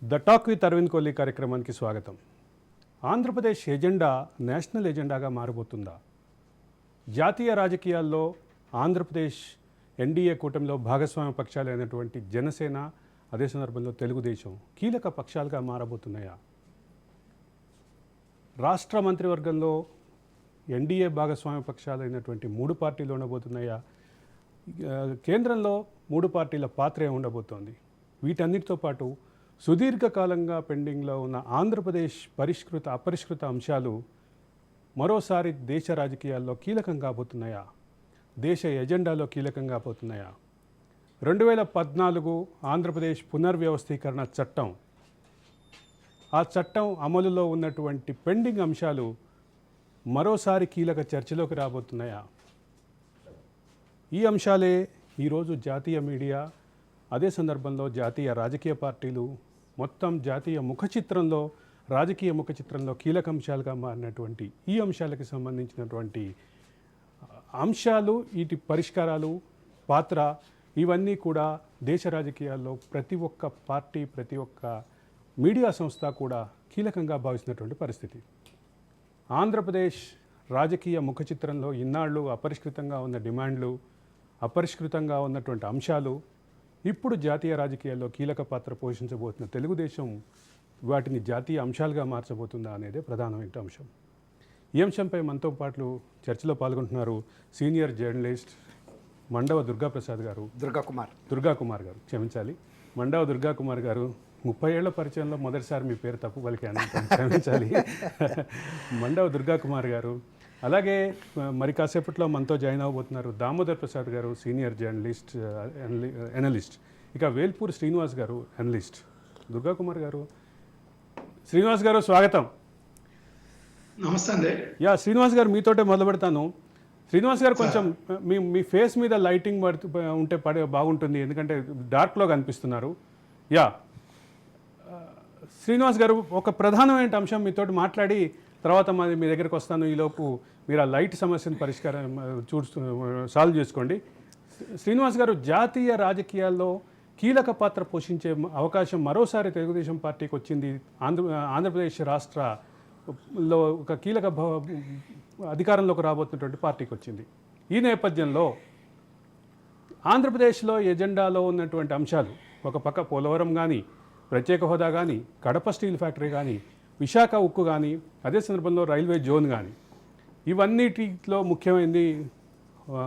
The talk with Arvind Kohli కార్యక్రమానికి స్వాగతం. Andhra Pradesh agenda national ఎజెండాగా మారబోతుందా? జాతీయ రాజకీయాల్లో ఆంధ్రప్రదేశ్ ఎన్డీఏ కూటమిలో భాగస్వామ్య పక్షాలైనటువంటి జనసేన, అదే సందర్భంలో తెలుగుదేశం కీలక పక్షాలుగా మారబోతున్నాయా? రాష్ట్ర మంత్రివర్గంలో ఎన్డీఏ భాగస్వామ్య పక్షాలైనటువంటి 3 పార్టీలు ఉండబోతున్నాయా? కేంద్రంలో 3 పార్టీల పాత్ర ఉండబోతోంది. వీటన్నిటితో పాటు సుదీర్ఘకాలంగా పెండింగ్లో ఉన్న ఆంధ్రప్రదేశ్ పరిష్కృత అపరిష్కృత అంశాలు మరోసారి దేశ రాజకీయాల్లో కీలకం కాబోతున్నాయా? దేశ ఎజెండాలో కీలకం కాబోతున్నాయా? 2014 ఆంధ్రప్రదేశ్ పునర్వ్యవస్థీకరణ చట్టం, ఆ చట్టం అమలులో ఉన్నటువంటి పెండింగ్ అంశాలు మరోసారి కీలక చర్చలోకి రాబోతున్నాయా? ఈ అంశాలే ఈరోజు జాతీయ మీడియా, అదే సందర్భంలో జాతీయ రాజకీయ పార్టీలు, మొత్తం జాతీయ ముఖచిత్రంలో, రాజకీయ ముఖచిత్రంలో కీలక అంశాలుగా మారినటువంటి ఈ అంశాలకు సంబంధించినటువంటి అంశాలు, వీటి పరిష్కారాలు, పాత్ర, ఇవన్నీ కూడా దేశ రాజకీయాల్లో ప్రతి ఒక్క పార్టీ, ప్రతి ఒక్క మీడియా సంస్థ కూడా కీలకంగా భావిస్తున్నటువంటి పరిస్థితి. ఆంధ్రప్రదేశ్ రాజకీయ ముఖచిత్రంలో ఇన్నాళ్ళు అపరిష్కృతంగా ఉన్న డిమాండ్లు, అపరిష్కృతంగా ఉన్నటువంటి అంశాలు ఇప్పుడు జాతీయ రాజకీయాల్లో కీలక పాత్ర పోషించబోతున్న తెలుగుదేశం వాటిని జాతీయ అంశాలుగా మార్చబోతుందా అనేదే ప్రధానమైన అంశం. ఈ అంశంపై మనతో పాటు చర్చలో పాల్గొంటున్నారు సీనియర్ జర్నలిస్ట్ మండవ దుర్గాప్రసాద్ గారు. దుర్గాకుమార్ గారు, క్షమించాలి, మండవ దుర్గాకుమార్ గారు. 30 ఏళ్ల పరిచయంలో మొదటిసారి మీ పేరు తప్పు పలికాను, క్షమించాలి. మండవ దుర్గాకుమార్ గారు. అలాగే మరి కాసేపట్లో మనతో జాయిన్ అవ్వబోతున్నారు దామోదర్ ప్రసాద్ గారు, సీనియర్ జర్నలిస్ట్, ఎనలిస్ట్. ఇక వేల్పూర్ శ్రీనివాస్ గారు, ఎనలిస్ట్. దుర్గాకుమార్ గారు, శ్రీనివాస్ గారు స్వాగతం. నమస్తే అండి. శ్రీనివాస్ గారు, మీతోటే మొదలు పెడతాను. శ్రీనివాస్ గారు, కొంచెం మీ ఫేస్ మీద లైటింగ్ ఉంటే బాగుంటుంది, ఎందుకంటే డార్క్లో కనిపిస్తున్నారు. శ్రీనివాస్ గారు, ఒక ప్రధానమైన అంశం మీతోటి మాట్లాడి తర్వాత మీ దగ్గరికి వస్తాను. ఈలోపు మీరు ఆ లైట్ సమస్యను సాల్వ్ చేసుకోండి. శ్రీనివాస్ గారు, జాతీయ రాజకీయాల్లో కీలక పాత్ర పోషించే అవకాశం మరోసారి తెలుగుదేశం పార్టీకి వచ్చింది. ఆంధ్రప్రదేశ్ రాష్ట్రలో ఒక కీలక అధికారంలోకి రాబోతున్నటువంటి పార్టీకి వచ్చింది. ఈ నేపథ్యంలో ఆంధ్రప్రదేశ్లో ఎజెండాలో ఉన్నటువంటి అంశాలు, ఒక పక్క పోలవరం కానీ, ప్రత్యేక హోదా కానీ, కడప స్టీల్ ఫ్యాక్టరీ కానీ, విశాఖ ఉక్కు కానీ, అదే సందర్భంలో రైల్వే జోన్ కానీ, ఇవన్నిటిలో ముఖ్యమైనది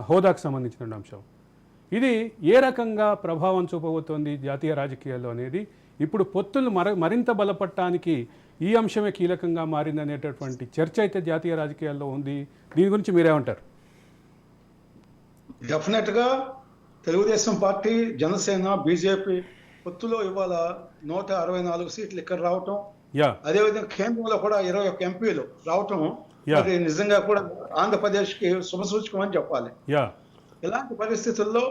హోదాకు సంబంధించిన అంశం. ఇది ఏ రకంగా ప్రభావం చూపబోతోంది జాతీయ రాజకీయాల్లో అనేది ఇప్పుడు పొత్తులు మరింత బలపడటానికి ఈ అంశమే కీలకంగా మారిందనేటటువంటి చర్చ అయితే జాతీయ రాజకీయాల్లో ఉంది. దీని గురించి మీరేమంటారు? డెఫినెట్గా తెలుగుదేశం పార్టీ, జనసేన, బీజేపీ పొత్తులో ఇవాళ 164 సీట్లు ఇక్కడ రావటం, అదేవిధంగా కేంద్రంలో కూడా 21 ఎంపీలు రావటం, అది నిజంగా కూడా ఆంధ్రప్రదేశ్కి శుభసూచకం అని చెప్పాలి. ఇలాంటి పరిస్థితుల్లో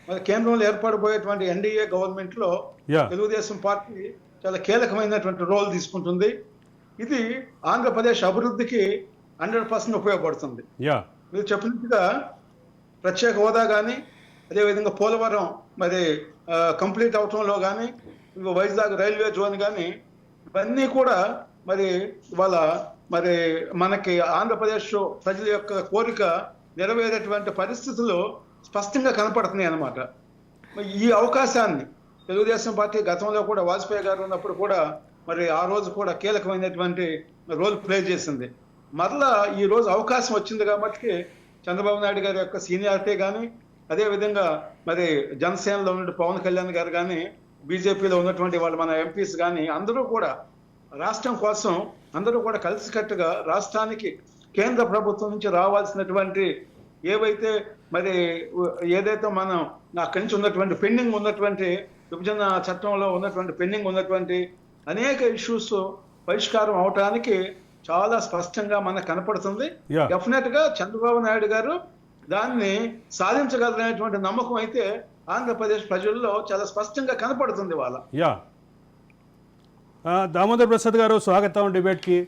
మరి కేంద్రంలో ఏర్పడబోయేటువంటి ఎన్డీఏ గవర్నమెంట్ లో తెలుగుదేశం పార్టీ చాలా కీలకమైనటువంటి రోల్ తీసుకుంటుంది. ఇది ఆంధ్రప్రదేశ్ అభివృద్ధికి 100% ఉపయోగపడుతుంది. మీరు చెప్పినట్టుగా ప్రత్యేక హోదా కానీ, అదేవిధంగా పోలవరం మరి కంప్లీట్ అవటంలో కానీ, వైజాగ్ రైల్వే జోన్ కానీ, ఇవన్నీ కూడా మరి ఇవాళ మరి మనకి ఆంధ్రప్రదేశ్ ప్రజల యొక్క కోరిక నెరవేరేటువంటి పరిస్థితులు స్పష్టంగా కనపడుతున్నాయి అన్నమాట. ఈ అవకాశాన్ని తెలుగుదేశం పార్టీ గతంలో కూడా వాజ్పేయి గారు ఉన్నప్పుడు కూడా మరి ఆ రోజు కూడా కీలకమైనటువంటి రోల్ ప్లే చేసింది. మరలా ఈ రోజు అవకాశం వచ్చింది కాబట్టి చంద్రబాబు నాయుడు గారి యొక్క సీనియారిటీ కానీ, అదేవిధంగా మరి జనసేనలో ఉన్న పవన్ కళ్యాణ్ గారు కానీ, బీజేపీలో ఉన్నటువంటి వాళ్ళు మన ఎంపీస్ కానీ అందరూ కూడా రాష్ట్రం కోసం అందరూ కూడా కలిసికట్టుగా రాష్ట్రానికి కేంద్ర ప్రభుత్వం నుంచి రావాల్సినటువంటి ఏదైతే మనం అక్కడి నుంచి ఉన్నటువంటి పెండింగ్ ఉన్నటువంటి విభజన చట్టంలో ఉన్నటువంటి పెండింగ్ ఉన్నటువంటి అనేక ఇష్యూస్ పరిష్కారం అవటానికి చాలా స్పష్టంగా మనకు కనపడుతుంది. డెఫినెట్ గా చంద్రబాబు నాయుడు గారు దాన్ని సాధించగలనేటువంటి నమ్మకం అయితే ఆంధ్రప్రదేశ్ ప్రజల్లో చాలా స్పష్టంగా కనపడుతుంది. వాళ్ళ దామోదర్ ప్రసాద్ గారు, స్వాగతం డిబేట్కి.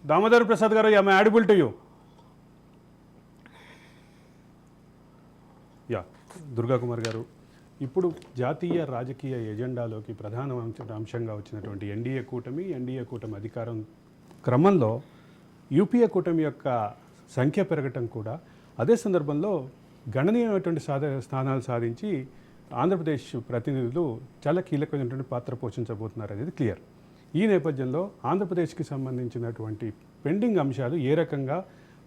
దామోదర్ ప్రసాద్ గారు, am I audible to you? Durga Kumar గారు, ఇప్పుడు జాతీయ రాజకీయ ఎజెండాలోకి ప్రధాన అంశంగా వచ్చినటువంటి ఎన్డీఏ కూటమి అధికారం క్రమంలో యూపీఏ కూటమి యొక్క సంఖ్య పెరగటం కూడా, అదే సందర్భంలో గణనీయమైనటువంటి స్థానాలు సాధించి ఆంధ్రప్రదేశ్ ప్రతినిధులు చాలా కీలకమైనటువంటి పాత్ర పోషించబోతున్నారు అనేది క్లియర్. ఈ నేపథ్యంలో ఆంధ్రప్రదేశ్కి సంబంధించినటువంటి పెండింగ్ అంశాలు ఏ రకంగా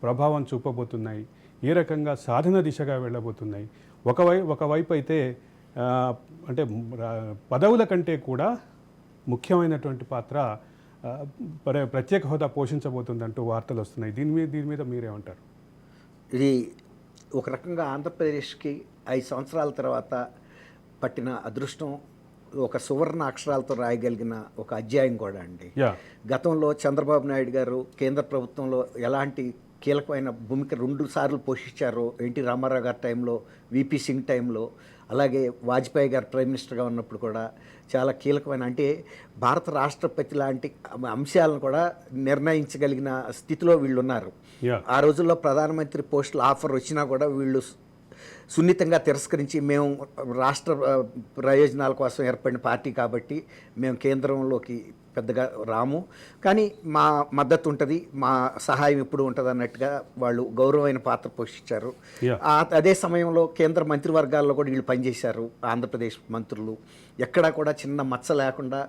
ప్రభావం చూపబోతున్నాయి, ఏ రకంగా సాధన దిశగా వెళ్ళబోతున్నాయి? ఒకవైపు అయితే అంటే పదవుల కంటే కూడా ముఖ్యమైనటువంటి పాత్ర ప్రత్యేక హోదా పోషించబోతుందంటూ వార్తలు వస్తున్నాయి. దీని మీద మీరేమంటారు? ఇది ఒక రకంగా ఆంధ్రప్రదేశ్కి 5 సంవత్సరాల తర్వాత పట్టిన అదృష్టం, ఒక సువర్ణ అక్షరాలతో రాయగలిగిన ఒక అధ్యాయం కూడా అండి. గతంలో చంద్రబాబు నాయుడు గారు కేంద్ర ప్రభుత్వంలో ఎలాంటి కీలకమైన భూమిక 2 సార్లు పోషించారు. ఎన్టీ రామారావు గారి టైంలో, విపి సింగ్ టైంలో, అలాగే వాజ్పేయి గారు ప్రైమ్ మినిస్టర్గా ఉన్నప్పుడు కూడా చాలా కీలకమైన, అంటే భారత రాష్ట్రపతి లాంటి అంశాలను కూడా నిర్ణయించగలిగిన స్థితిలో వీళ్ళు ఉన్నారు. ఆ రోజుల్లో ప్రధానమంత్రి పోస్టుల ఆఫర్ వచ్చినా కూడా వీళ్ళు సున్నితంగా తిరస్కరించి, మేము రాష్ట్ర ప్రయోజనాల కోసం ఏర్పడిన పార్టీ కాబట్టి మేము కేంద్రంలోకి పెద్దగా రాము, కానీ మా మద్దతు ఉంటుంది, మా సహాయం ఎప్పుడు ఉంటుంది అన్నట్టుగా వాళ్ళు గౌరవమైన పాత్ర పోషించారు. అదే సమయంలో కేంద్ర మంత్రివర్గాల్లో కూడా వీళ్ళు పనిచేశారు. ఆంధ్రప్రదేశ్ మంత్రులు ఎక్కడా కూడా చిన్న మచ్చ లేకుండా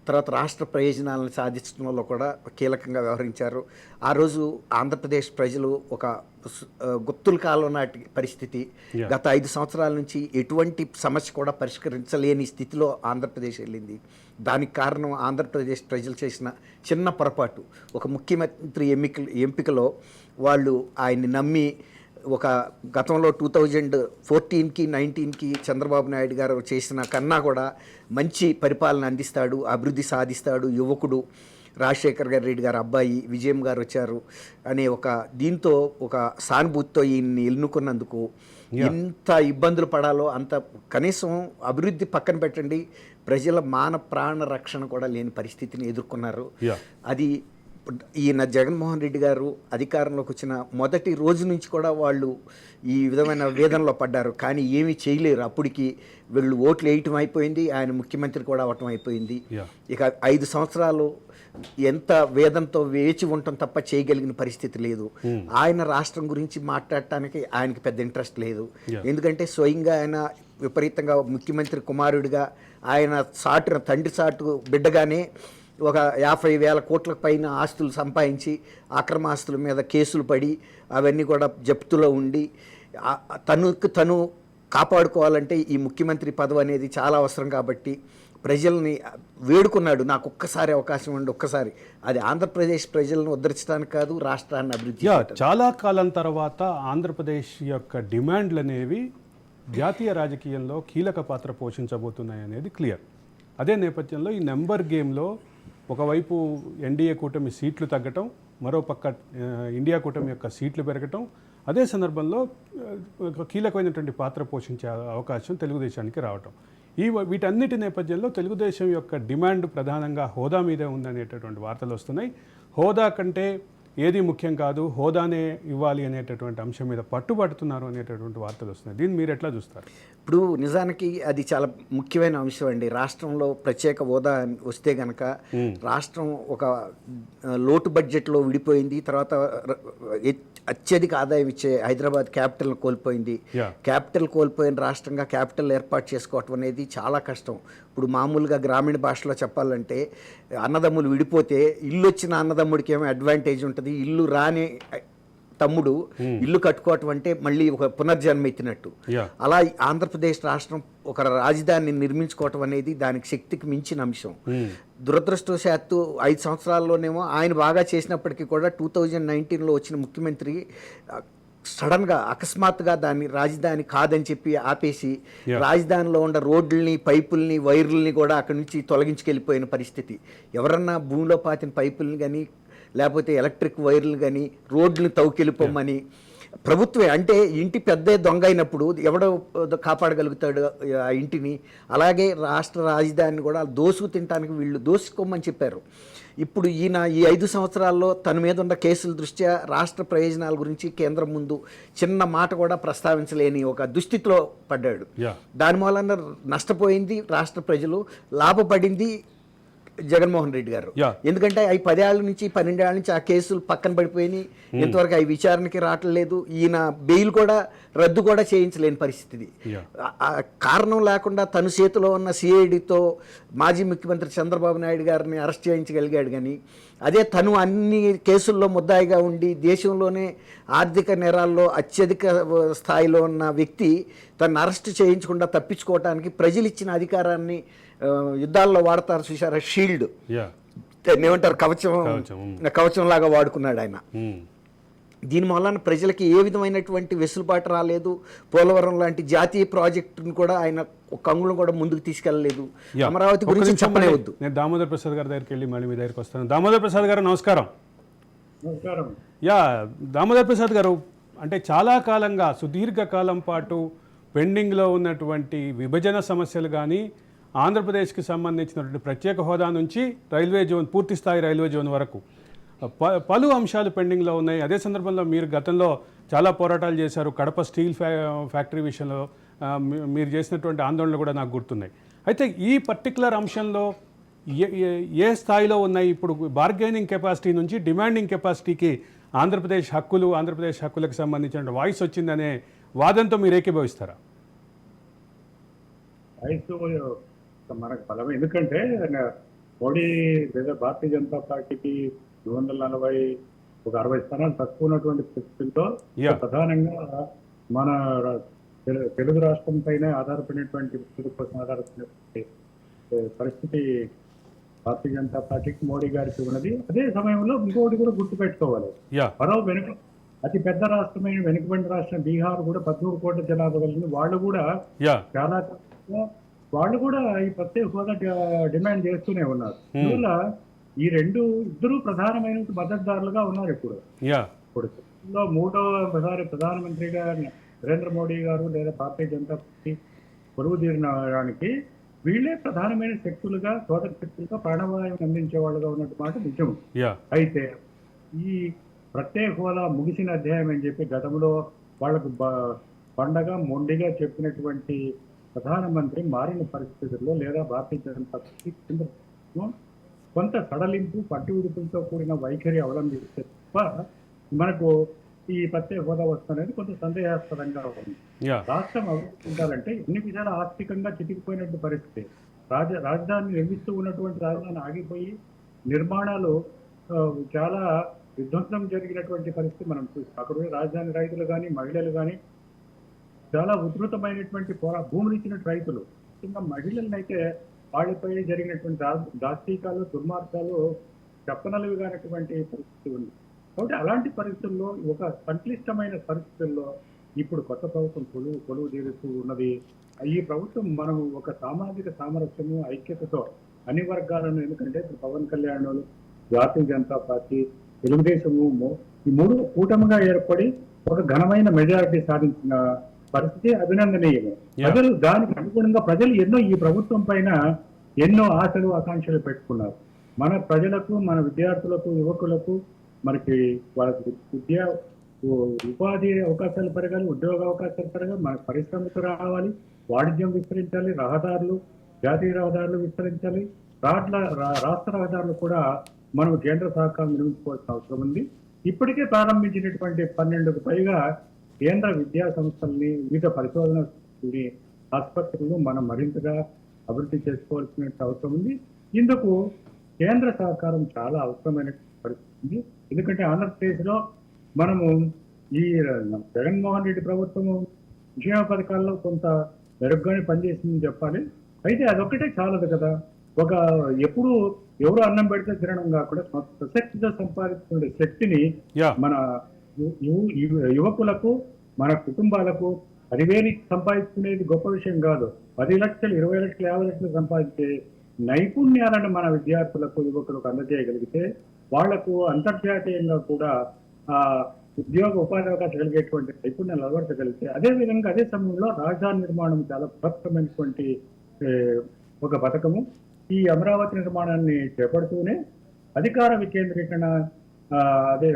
తర్వాత రాష్ట్ర ప్రయోజనాలను సాధించడంలో కూడా కీలకంగా వ్యవహరించారు. ఆ రోజు ఆంధ్రప్రదేశ్ ప్రజలు ఒక గుర్తుల కాలం నాటి పరిస్థితి, గత 5 సంవత్సరాల నుంచి ఎటువంటి సమస్య కూడా పరిష్కరించలేని స్థితిలో ఆంధ్రప్రదేశ్ వెళ్ళింది. దానికి కారణం ఆంధ్రప్రదేశ్ ప్రజలు చేసిన చిన్న పొరపాటు. ఒక ముఖ్యమంత్రి ఎంపికలో వాళ్ళు ఆయన్ని నమ్మి, ఒక గతంలో 2014కి 19కి చంద్రబాబు నాయుడు గారు చేసిన కన్నా కూడా మంచి పరిపాలన అందిస్తాడు, అభివృద్ధి సాధిస్తాడు, యువకుడు రాజశేఖర్ రెడ్డి గారు అబ్బాయి విజయం గారు వచ్చారు అనే ఒక దీంతో, ఒక సానుభూతితో ఈయన్ని ఎన్నుకున్నందుకు ఎంత ఇబ్బందులు పడాలో అంత, కనీసం అభివృద్ధి పక్కన పెట్టండి, ప్రజల మాన ప్రాణ రక్షణ కూడా లేని పరిస్థితిని ఎదుర్కొన్నారు. అది ఈయన జగన్మోహన్ రెడ్డి గారు అధికారంలోకి వచ్చిన మొదటి రోజు నుంచి కూడా వాళ్ళు ఈ విధమైన వేదనలో పడ్డారు, కానీ ఏమీ చేయలేరు. అప్పటికి వీళ్ళు ఓట్లు వేయటం అయిపోయింది, ఆయన ముఖ్యమంత్రి కూడా అవటం అయిపోయింది. ఇక 5 సంవత్సరాలు ఎంత వేదంతో వేచి ఉండటం తప్ప చేయగలిగిన పరిస్థితి లేదు. ఆయన రాష్ట్రం గురించి మాట్లాడటానికి ఆయనకి పెద్ద ఇంట్రెస్ట్ లేదు. ఎందుకంటే స్వయంగా ఆయన విపరీతంగా ముఖ్యమంత్రి కుమారుడిగా, ఆయన సాటు తండ్రి సాటు బిడ్డగానే ఒక 50,000 కోట్ల పైన ఆస్తులు సంపాదించి, అక్రమ ఆస్తుల మీద కేసులు పడి అవన్నీ కూడా జప్తులో ఉండి, తను కాపాడుకోవాలంటే ఈ ముఖ్యమంత్రి పదవి అనేది చాలా అవసరం కాబట్టి ప్రజల్ని వేడుకున్నాడు, నాకు ఒక్కసారి అవకాశం ఉండి ఒక్కసారి. అది ఆంధ్రప్రదేశ్ ప్రజలను ఉద్ధరించడానికి కాదు, రాష్ట్రాన్ని అభివృద్ధి. చాలా కాలం తర్వాత ఆంధ్రప్రదేశ్ యొక్క డిమాండ్లు అనేవి జాతీయ రాజకీయంలో కీలక పాత్ర పోషించబోతున్నాయి అనేది క్లియర్. అదే నేపథ్యంలో ఈ నెంబర్ గేమ్లో ఒకవైపు ఎన్డీఏ కూటమి సీట్లు తగ్గటం, మరోపక్క ఇండియా కూటమి యొక్క సీట్లు పెరగటం, అదే సందర్భంలో కీలకమైనటువంటి పాత్ర పోషించే అవకాశం తెలుగుదేశానికి రావటం, వీటన్నిటి నేపథ్యంలో తెలుగుదేశం యొక్క డిమాండ్ ప్రధానంగా హోదా మీదే ఉందనేటటువంటి వార్తలు వస్తున్నాయి. హోదా కంటే ఏది ముఖ్యం కాదు, హోదానే ఇవ్వాలి అనేటటువంటి అంశం మీద పట్టుబడుతున్నారు అనేటటువంటి వార్తలు వస్తున్నాయి. దీన్ని మీరు ఎట్లా చూస్తారు? ఇప్పుడు నిజానికి అది చాలా ముఖ్యమైన అంశం అండి. రాష్ట్రంలో ప్రత్యేక హోదా వస్తే కనుక రాష్ట్రం ఒక లోటు బడ్జెట్లో విడిపోయింది. తర్వాత అత్యధిక ఆదాయం ఇచ్చే హైదరాబాద్ క్యాపిటల్ కోల్పోయింది. క్యాపిటల్ కోల్పోయిన రాష్ట్రంగా క్యాపిటల్ ఏర్పాటు చేసుకోవటం అనేది చాలా కష్టం. ఇప్పుడు మామూలుగా గ్రామీణ భాషలో చెప్పాలంటే, అన్నదమ్ములు విడిపోతే ఇల్లు వచ్చిన అన్నదమ్ముడికి ఏమో అడ్వాంటేజ్ ఉంటుంది, ఇల్లు రాని తమ్ముడు ఇల్లు కట్టుకోవటం అంటే మళ్ళీ ఒక పునర్జన్మ ఎత్తినట్టు. అలా ఆంధ్రప్రదేశ్ రాష్ట్రం ఒక రాజధానిని నిర్మించుకోవటం అనేది దానికి శక్తికి మించిన అంశం. దురదృష్టవశాత్తు 5 సంవత్సరాల్లోనేమో ఆయన బాగా చేసినప్పటికీ కూడా 2019లో వచ్చిన ముఖ్యమంత్రి సడన్గా అకస్మాత్తుగా దాన్ని రాజధాని కాదని చెప్పి ఆపేసి, రాజధానిలో ఉన్న రోడ్లని, పైపుల్ని, వైర్లని కూడా అక్కడి నుంచి తొలగించుకెళ్ళిపోయిన పరిస్థితి. ఎవరన్నా భూమిలో పాతిన పైపుల్ని కానీ, లేకపోతే ఎలక్ట్రిక్ వైర్లు కానీ రోడ్లను తవ్వుకెళ్ళిపోమని ప్రభుత్వమే, అంటే ఇంటి పెద్ద దొంగ అయినప్పుడు ఎవడో కాపాడగలుగుతాడు ఆ ఇంటిని. అలాగే రాష్ట్ర రాజధానిని కూడా దోసుకు తినడానికి వీళ్ళు దోసుకోమని చెప్పారు. ఇప్పుడు ఈయన ఈ 5 సంవత్సరాల్లో తన మీద ఉన్న కేసుల దృష్ట్యా రాష్ట్ర ప్రయోజనాల గురించి కేంద్రం ముందు చిన్న మాట కూడా ప్రస్తావించలేని ఒక దుస్థితిలో పడ్డాడు. దాని మూలన నష్టపోయింది రాష్ట్ర ప్రజలు, లాభపడింది జగన్మోహన్ రెడ్డి గారు. ఎందుకంటే అవి 10 ఏళ్ల నుంచి 12 ఏళ్ల నుంచి ఆ కేసులు పక్కన పడిపోయినాయి. ఇంతవరకు అవి విచారణకి రావట్లేదు. ఈయన బెయిల్ కూడా రద్దు కూడా చేయించలేని పరిస్థితి. కారణం లేకుండా తన చేతిలో ఉన్న సిఐడితో మాజీ ముఖ్యమంత్రి చంద్రబాబు నాయుడు గారిని అరెస్ట్ చేయించగలిగాడు. కానీ అదే తను అన్ని కేసుల్లో ముద్దాయిగా ఉండి దేశంలోనే ఆర్థిక నేరాల్లో అత్యధిక స్థాయిలో ఉన్న వ్యక్తి తను అరెస్ట్ చేయించకుండా తప్పించుకోవడానికి ప్రజలు ఇచ్చిన అధికారాన్ని యుద్ధాల్లో వాడతారు చూసారా, షీల్డ్ ఏమంటారు, కవచం లాగా వాడుకున్నాడు ఆయన. దీని వలన ప్రజలకి ఏ విధమైనటువంటి వెసులుబాటు రాలేదు. పోలవరం లాంటి జాతీయ ప్రాజెక్టును కూడా ఆయన ఒక అంగుళం కూడా ముందుకు తీసుకెళ్ళలేదు. అమరావతి గురించి చెప్పలేవద్దు. నేను దామోదర్ ప్రసాద్ గారి దగ్గరికి వెళ్ళి మళ్ళీ మీ దగ్గరికి వస్తాను. దామోదర్ ప్రసాద్ గారు నమస్కారం. దామోదర్ ప్రసాద్ గారు, అంటే చాలా కాలంగా సుదీర్ఘకాలం పాటు పెండింగ్లో ఉన్నటువంటి విభజన సమస్యలు కానీ, ఆంధ్రప్రదేశ్కి సంబంధించినటువంటి ప్రత్యేక హోదా నుంచి రైల్వే జోన్, పూర్తి స్థాయి రైల్వే జోన్ వరకు పలు అంశాలు పెండింగ్లో ఉన్నాయి. అదే సందర్భంలో మీరు గతంలో చాలా పోరాటాలు చేశారు. కడప స్టీల్ ఫ్యాక్టరీ విషయంలో మీరు చేసినటువంటి ఆందోళనలు కూడా నాకు గుర్తున్నాయి. అయితే ఈ పర్టికులర్ అంశంలో ఏ స్థాయిలో ఉన్నాయి ఇప్పుడు? బార్గెనింగ్ కెపాసిటీ నుంచి డిమాండింగ్ కెపాసిటీకి ఆంధ్రప్రదేశ్ హక్కులకు సంబంధించిన వాయిస్ వచ్చిందనే వాదంతో మీరు ఏకీభవిస్తారా? మనకు బలం, ఎందుకంటే మోడీ లేదా భారతీయ జనతా పార్టీకి 240 ఒక 60 స్థానాలు తక్కువ ఉన్నటువంటి పరిస్థితుల్లో ప్రధానంగా మన తెలుగు రాష్ట్రం పైన ఆధారపడినటువంటి వ్యక్తుల కోసం ఆధారపడినటువంటి పరిస్థితి భారతీయ జనతా పార్టీకి, మోడీ గారికి ఉన్నది. అదే సమయంలో ఇంకోటి కూడా గుర్తుపెట్టుకోవాలి, మరో అతి పెద్ద రాష్ట్రమైన వెనుకబడిన రాష్ట్రం బీహార్ కూడా 13 కోట్ల జనాభా కలిగింది. వాళ్ళు కూడా చాలా వాళ్ళు కూడా ఈ ప్రత్యేక హోదా డిమాండ్ చేస్తూనే ఉన్నారు. అందువల్ల ఈ ఇద్దరు ప్రధానమైన మద్దతుదారులుగా ఉన్నారు. ఇప్పుడు మూడవసారి ప్రధానమంత్రిగా నరేంద్ర మోడీ గారు లేదా భారతీయ జనతా పార్టీ పొరుగు తీరడానికి వీళ్ళే ప్రధానమైన శక్తులుగా, సోదర శక్తులుగా ప్రాణవాయువు అందించే వాళ్ళుగా ఉన్నట్టు మాట నిజం. అయితే ఈ ప్రత్యేక హోదా ముగిసిన అధ్యాయం అని చెప్పి గతంలో వాళ్ళకు పండగ మొండిగా చెప్పినటువంటి ప్రధానమంత్రి మారిన పరిస్థితుల్లో లేదా భారతీయ జనతా పార్టీ కొంత సడలింపు, పట్టు విడుపులతో కూడిన వైఖరి అవలంబిస్తే తప్ప మనకు ఈ ప్రత్యేక హోదా వస్తున్నది కొంత సందేహాస్పదంగా ఉంది. రాష్ట్రం అభివృద్ధి ఉండాలంటే ఎన్ని విధాల ఆర్థికంగా చితికిపోయినటువంటి పరిస్థితి. రాజధాని నిర్మిస్తూ ఉన్నటువంటి రాజధాని ఆగిపోయి నిర్మాణాలు చాలా విధ్వంసం జరిగినటువంటి పరిస్థితి మనం చూస్తాం. అక్కడ రాజధాని రైతులు కానీ, మహిళలు కానీ చాలా ఉధృతమైనటువంటి భూములు ఇచ్చినట్టు రైతులు, ముఖ్యంగా మహిళలను అయితే వాళ్ళపై జరిగినటువంటి దాష్టీకాలు, దుర్మార్గాలు చెప్పనలువి కానటువంటి పరిస్థితి ఉంది. కాబట్టి అలాంటి పరిస్థితుల్లో, ఒక సంక్లిష్టమైన పరిస్థితుల్లో ఇప్పుడు కొత్త ప్రభుత్వం కొలువు తీరుతూ ఉన్నది. ఈ ప్రభుత్వం మనం ఒక సామాజిక సామరస్యము, ఐక్యతతో అన్ని వర్గాలను, ఎందుకంటే ఇప్పుడు పవన్ కళ్యాణ్, భారతీయ జనతా పార్టీ, తెలుగుదేశము ఈ మూడు కూటమిగా ఏర్పడి ఒక ఘనమైన మెజారిటీ సాధించిన పరిస్థితి అభినందనీయమే. ప్రజలు దానికి అనుగుణంగా ఈ ప్రభుత్వం పైన ఎన్నో ఆశలు, ఆకాంక్షలు పెట్టుకున్నారు. మన ప్రజలకు, మన విద్యార్థులకు, యువకులకు మనకి వాళ్ళకి ఉపాధి అవకాశాలు పెరగాలి, ఉద్యోగ అవకాశాలు పెరగాలి, మన పరిశ్రమకు రావాలి, వాణిజ్యం విస్తరించాలి, రహదారులు, జాతీయ రహదారులు విస్తరించాలి, రాష్ట్ర రహదారులు కూడా మనం కేంద్ర సహకారం నిర్మించుకోవాల్సిన అవసరం ఉంది. ఇప్పటికే ప్రారంభించినటువంటి 12కు పైగా కేంద్ర విద్యా సంస్థల్ని, వివిధ పరిశోధన ఆసుపత్రులను మనం మరింతగా అభివృద్ధి చేసుకోవాల్సిన అవసరం ఉంది. ఇందుకు కేంద్ర సహకారం చాలా అవసరమైన పరిస్థితి ఉంది. ఎందుకంటే ఆంధ్రప్రదేశ్లో మనము ఈ జగన్మోహన్ రెడ్డి ప్రభుత్వము సంక్షేమ పథకాల్లో కొంత మెరుగ్గానే పనిచేసిందని చెప్పాలి. అయితే అదొక్కటే చాలదు కదా. ఎప్పుడు ఎవరు అన్నం పెడితే తినడం కాకుండా సశక్తితో సంపాదించుకునే శక్తిని మన యువకులకు, మన కుటుంబాలకు 10,000 సంపాదించుకునేది గొప్ప విషయం కాదు. 10 లక్షలు, 20 లక్షలు, 50 లక్షలు సంపాదించే నైపుణ్యాలను మన విద్యార్థులకు, యువకులకు అందజేయగలిగితే వాళ్లకు అంతర్జాతీయంగా కూడా ఉద్యోగ ఉపాధి అవకాశాలు కలిగేటువంటి నైపుణ్యాలు అలవర్చగలిగితే, అదే విధంగా అదే సమయంలో రాజధాని నిర్మాణం చాలా బృహత్తమైనటువంటి ఏ, ఒక పథకము. ఈ అమరావతి నిర్మాణాన్ని చేపడుతూనే అధికార వికేంద్రీకరణ, అదే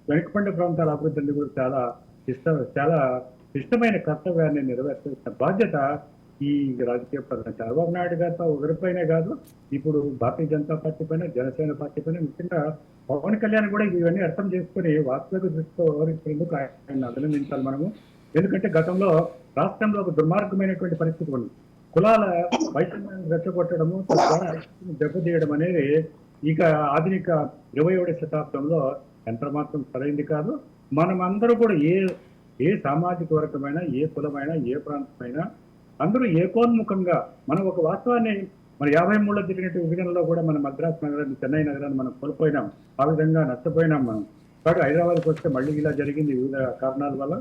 వెనుకబడిన ప్రాంతాల అభివృద్ధిని కూడా చాలా ఇష్టమైన కర్తవ్యాన్ని నెరవేర్చాల్సిన బాధ్యత ఈ రాజకీయ ప్రధాని చంద్రబాబు నాయుడు గారితో ఒకరిపైనే కాదు, ఇప్పుడు భారతీయ జనతా పార్టీ పైన, జనసేన పార్టీ పైన, ముఖ్యంగా పవన్ కళ్యాణ్ కూడా ఇవన్నీ అర్థం చేసుకుని వాస్తవిక దృష్టితో వ్యవహరించేందుకు ఆయన అభినందించాలి మనము. ఎందుకంటే గతంలో రాష్ట్రంలో ఒక దుర్మార్గమైనటువంటి పరిస్థితి ఉంది. కులాల వైషమ్యాన్ని రెచ్చగొట్టడము, తద్వారా ఐక్యతను దెబ్బతీయడం అనేది ఇక ఆధునిక 21వ శతాబ్దంలో ఎంత మాత్రం సరైంది కాదు. మనమందరూ కూడా ఏ సామాజిక వర్గమైనా, ఏ కులమైనా, ఏ ప్రాంతమైనా అందరూ ఏకోన్ముఖంగా మనం ఒక వాస్తవాన్ని మన 53లో జరిగినట్టు విభజనలో కూడా మన మద్రాసు నగరాన్ని, చెన్నై నగరాన్ని మనం కోల్పోయినాం. ఆ విధంగా నష్టపోయినాం మనం. కాబట్టి హైదరాబాద్కి వస్తే మళ్ళీ ఇలా జరిగింది వివిధ కారణాల వల్ల.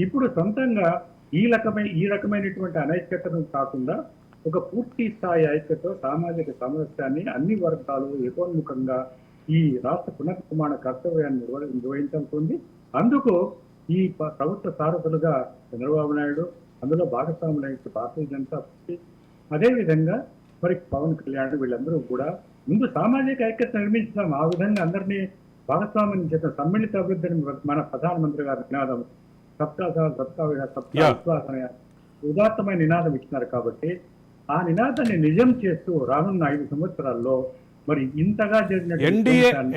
ఇప్పుడు సొంతంగా ఈ రకమైనటువంటి అనైక్యతను కాకుండా ఒక పూర్తి స్థాయి ఐక్యతతో సామాజిక సామరస్యాన్ని అన్ని వర్గాలు ఏకోన్ముఖంగా ఈ రాష్ట్ర పునర్నిర్మాణ కర్తవ్యాన్ని నిర్వహించాల్సి ఉంది. అందుకు ఈ ప్రభుత్వ సారథులుగా చంద్రబాబు నాయుడు, అందులో భాగస్వాములైన భారతీయ జనతా పార్టీ, అదేవిధంగా మరి పవన్ కళ్యాణ్, వీళ్ళందరూ కూడా ముందు సామాజిక ఐక్యత నిర్మించడం, ఆ విధంగా అందరినీ భాగస్వామ్యం చేసిన సమ్మిళిత అభివృద్ధిని మన ప్రధానమంత్రి గారి నినాదం సబ్కా సాత్ సబ్కా వికాస్ సబ్కా విశ్వాస్ అనే ఉదాత్తమైన నినాదం ఇచ్చినారు. కాబట్టి ఆ నినాదాన్ని నిజం చేస్తూ రానున్న 5 సంవత్సరాల్లో మరి ఇంతగా జరిగిన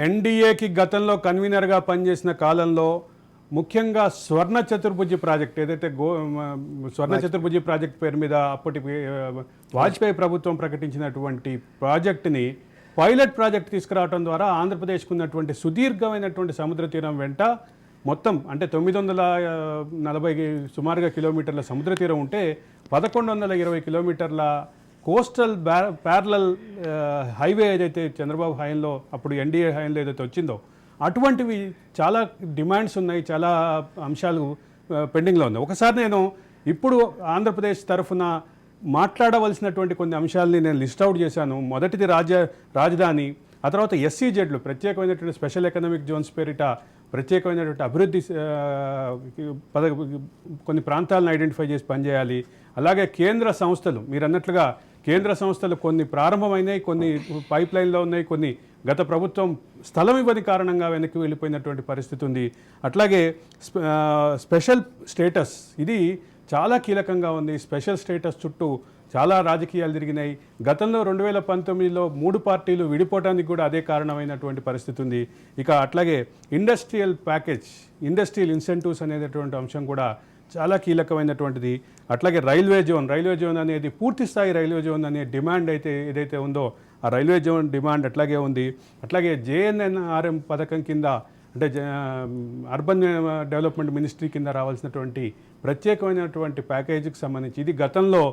ఎన్డీఏకి గతంలో కన్వీనర్గా పనిచేసిన కాలంలో ముఖ్యంగా స్వర్ణ చతుర్భుజి ప్రాజెక్ట్ ఏదైతే స్వర్ణ చతుర్భుజి ప్రాజెక్ట్ పేరు మీద అప్పటి వాజ్పేయి ప్రభుత్వం ప్రకటించినటువంటి ప్రాజెక్టుని పైలట్ ప్రాజెక్ట్ తీసుకురావడం ద్వారా ఆంధ్రప్రదేశ్కు ఉన్నటువంటి సుదీర్ఘమైనటువంటి సముద్ర తీరం వెంట మొత్తం అంటే 940 సుమారుగా కిలోమీటర్ల సముద్ర తీరం ఉంటే 1120 కిలోమీటర్ల కోస్టల్ ప్యారలల్ హైవే ఏదైతే చంద్రబాబు హయాంలో, అప్పుడు ఎన్డీఏ హయాంలో ఏదైతే వచ్చిందో అటువంటివి చాలా డిమాండ్స్ ఉన్నాయి, చాలా అంశాలు పెండింగ్లో ఉన్నాయి. ఒకసారి నేను ఇప్పుడు ఆంధ్రప్రదేశ్ తరఫున మాట్లాడవలసినటువంటి కొన్ని అంశాలని నేను లిస్ట్ అవుట్ చేశాను. మొదటిది రాజధాని, ఆ తర్వాత ఎస్సీజెడ్లు, ప్రత్యేకమైనటువంటి స్పెషల్ ఎకనామిక్ జోన్స్ పేరిట ప్రత్యేకమైనటువంటి అభివృద్ధి కొన్ని ప్రాంతాలను ఐడెంటిఫై చేసి పనిచేయాలి. అలాగే కేంద్ర సంస్థలు, మీరు అన్నట్లుగా కేంద్ర సంస్థలు కొన్ని ప్రారంభమైనాయి, కొన్ని పైప్ లైన్లో ఉన్నాయి, కొన్ని గత ప్రభుత్వం స్థలం ఇవ్వని కారణంగా వెనక్కి వెళ్ళిపోయినటువంటి పరిస్థితి ఉంది. అట్లాగే స్పెషల్ స్టేటస్, ఇది చాలా కీలకంగా ఉంది. స్పెషల్ స్టేటస్ చుట్టూ చాలా రాజకీయాలు జరిగినాయి. గతంలో 2019లో 3 పార్టీలు విడిపోవడానికి కూడా అదే కారణమైనటువంటి పరిస్థితి ఉంది. ఇక అట్లాగే ఇండస్ట్రియల్ ప్యాకేజ్, ఇండస్ట్రియల్ ఇన్సెంటివ్స్ అనేటటువంటి అంశం కూడా చాలా కీలకమైనటువంటిది. అట్లాగే రైల్వే జోన్ అనేది పూర్తి స్థాయి రైల్వే జోన్ అనే డిమాండ్ ఏదైతే ఉందో ఆ రైల్వే జోన్ డిమాండ్ అట్లాగే ఉంది. అట్లాగే JNNRM పథకం కింద, అంటే అర్బన్ డెవలప్మెంట్ మినిస్ట్రీ కింద రావాల్సినటువంటి ప్రత్యేకమైనటువంటి ప్యాకేజీకి సంబంధించి ఇది గతంలో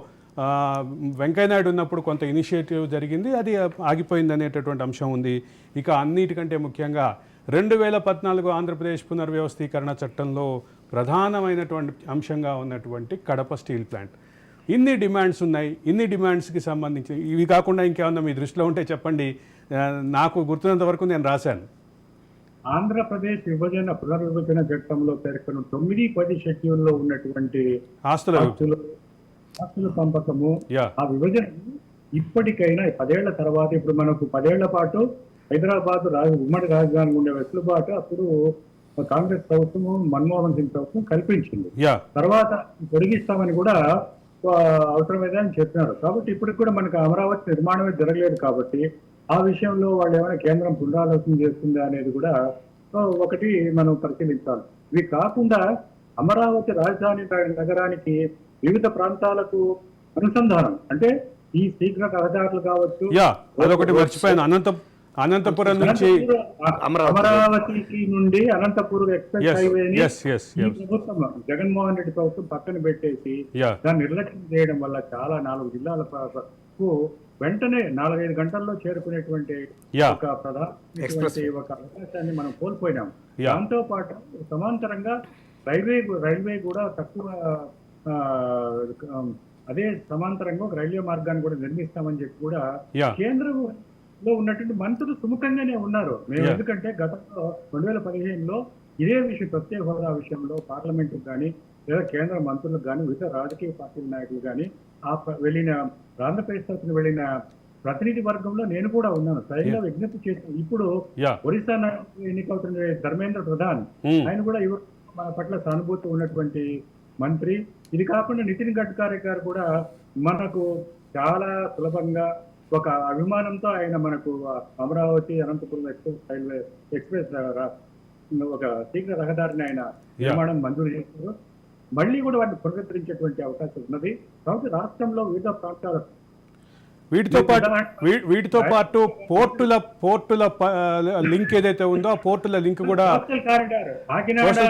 వెంకయ్యనాయుడు ఉన్నప్పుడు కొంత ఇనిషియేటివ్ జరిగింది, అది ఆగిపోయింది అనేటటువంటి అంశం ఉంది. ఇక అన్నిటికంటే ముఖ్యంగా 2014 ఆంధ్రప్రదేశ్ పునర్వ్యవస్థీకరణ చట్టంలో ప్రధానమైనటువంటి అంశంగా ఉన్నటువంటి కడప స్టీల్ ప్లాంట్. ఇన్ని డిమాండ్స్ ఉన్నాయి. ఇన్ని డిమాండ్స్కి సంబంధించి ఇవి కాకుండా ఇంకేమన్నా మీ దృష్టిలో ఉంటే చెప్పండి. నాకు గుర్తున్నంత వరకు నేను రాశాను. ఆంధ్రప్రదేశ్ పునర్విభజన చట్టంలో పేర్కొన్న 9-10 షెడ్యూల్లో ఉన్నటువంటి ఆస్తుల పంపకము, ఆ విభజన ఇప్పటికైనా 10 ఏళ్ల తర్వాత, ఇప్పుడు మనకు 10 ఏళ్ల పాటు హైదరాబాద్ ఉమ్మడి రాజధాని ఉండే వెసులుబాటు అప్పుడు కాంగ్రెస్ ప్రభుత్వం, మన్మోహన్ సింగ్ ప్రభుత్వం కల్పించింది. తర్వాత పొడిగిస్తామని కూడా అవసరమైతే అని చెప్పినారు. కాబట్టి ఇప్పటికి కూడా మనకు అమరావతి నిర్మాణమే జరగలేదు. కాబట్టి ఆ విషయంలో వాళ్ళు ఏమైనా కేంద్రం పునరాలోచన చేస్తుందా అనేది కూడా ఒకటి మనం పరిశీలించాలి. ఇవి కాకుండా అమరావతి రాజధాని నగరానికి వివిధ ప్రాంతాలకు అనుసంధానం, అంటే ఈ శీఘ్ర రహదారులు కావచ్చు, అదొకటి మర్చిపోయాను, అనంతపురం నుంచి అమరావతికి నుండి అనంతపురం ఎక్స్ప్రెస్ హైవేని ఈ ప్రభుత్వం, జగన్మోహన్ రెడ్డి ప్రభుత్వం పక్కన పెట్టేసి దాన్ని నిర్లక్ష్యం చేయడం వల్ల చాలా 4 జిల్లాలకు వెంటనే 4-5 గంటల్లో చేరుకునేటువంటి ఒక ప్రధానమైనటువంటి ఒక అవకాశాన్ని మనం కోల్పోయినాం. దాంతో పాటు సమాంతరంగా రైల్వే కూడా తక్కువ, అదే సమాంతరంగా ఒక రైల్వే మార్గాన్ని కూడా నిర్మిస్తామని చెప్పి కూడా కేంద్రంలో ఉన్నటువంటి మంత్రులు సుముఖంగానే ఉన్నారు. మేము ఎందుకంటే గతంలో 2015లో ఇదే విషయం ప్రత్యేక హోదా విషయంలో పార్లమెంటుకు కానీ లేదా కేంద్ర మంత్రులకు కానీ వివిధ రాజకీయ పార్టీల నాయకులు కానీ వెళ్ళిన ఆంధ్రప్రదేశ్ తరఫున వెళ్ళిన ప్రతినిధి వర్గంలో నేను కూడా ఉన్నాను. స్వయంగా విజ్ఞప్తి చేసిన ఇప్పుడు ఒరిస్సా ఎన్నికవుతున్న ధర్మేంద్ర ప్రధాన్ ఆయన కూడా మన పట్ల సానుభూతి ఉన్నటువంటి మంత్రి. ఇది కాకుండా నితిన్ గడ్కరీ గారు కూడా మనకు చాలా సులభంగా ఒక అభిమానంతో ఆయన మనకు అమరావతి అనంతపురం ఎక్స్ప్రెస్ ఒక శీఘ్ర రహదారిని ఆయన నిర్మాణం మంజూరు చేశారు. మళ్ళీ కూడా వాటిని పునరుద్ధరించేటువంటి అవకాశం ఉన్నది. కాబట్టి రాష్ట్రంలో వివిధ ప్రాంతాల వీటితో పాటు పోర్టుల లింక్ ఏదైతే ఉందో ఆ పోర్టుల లింక్ కూడా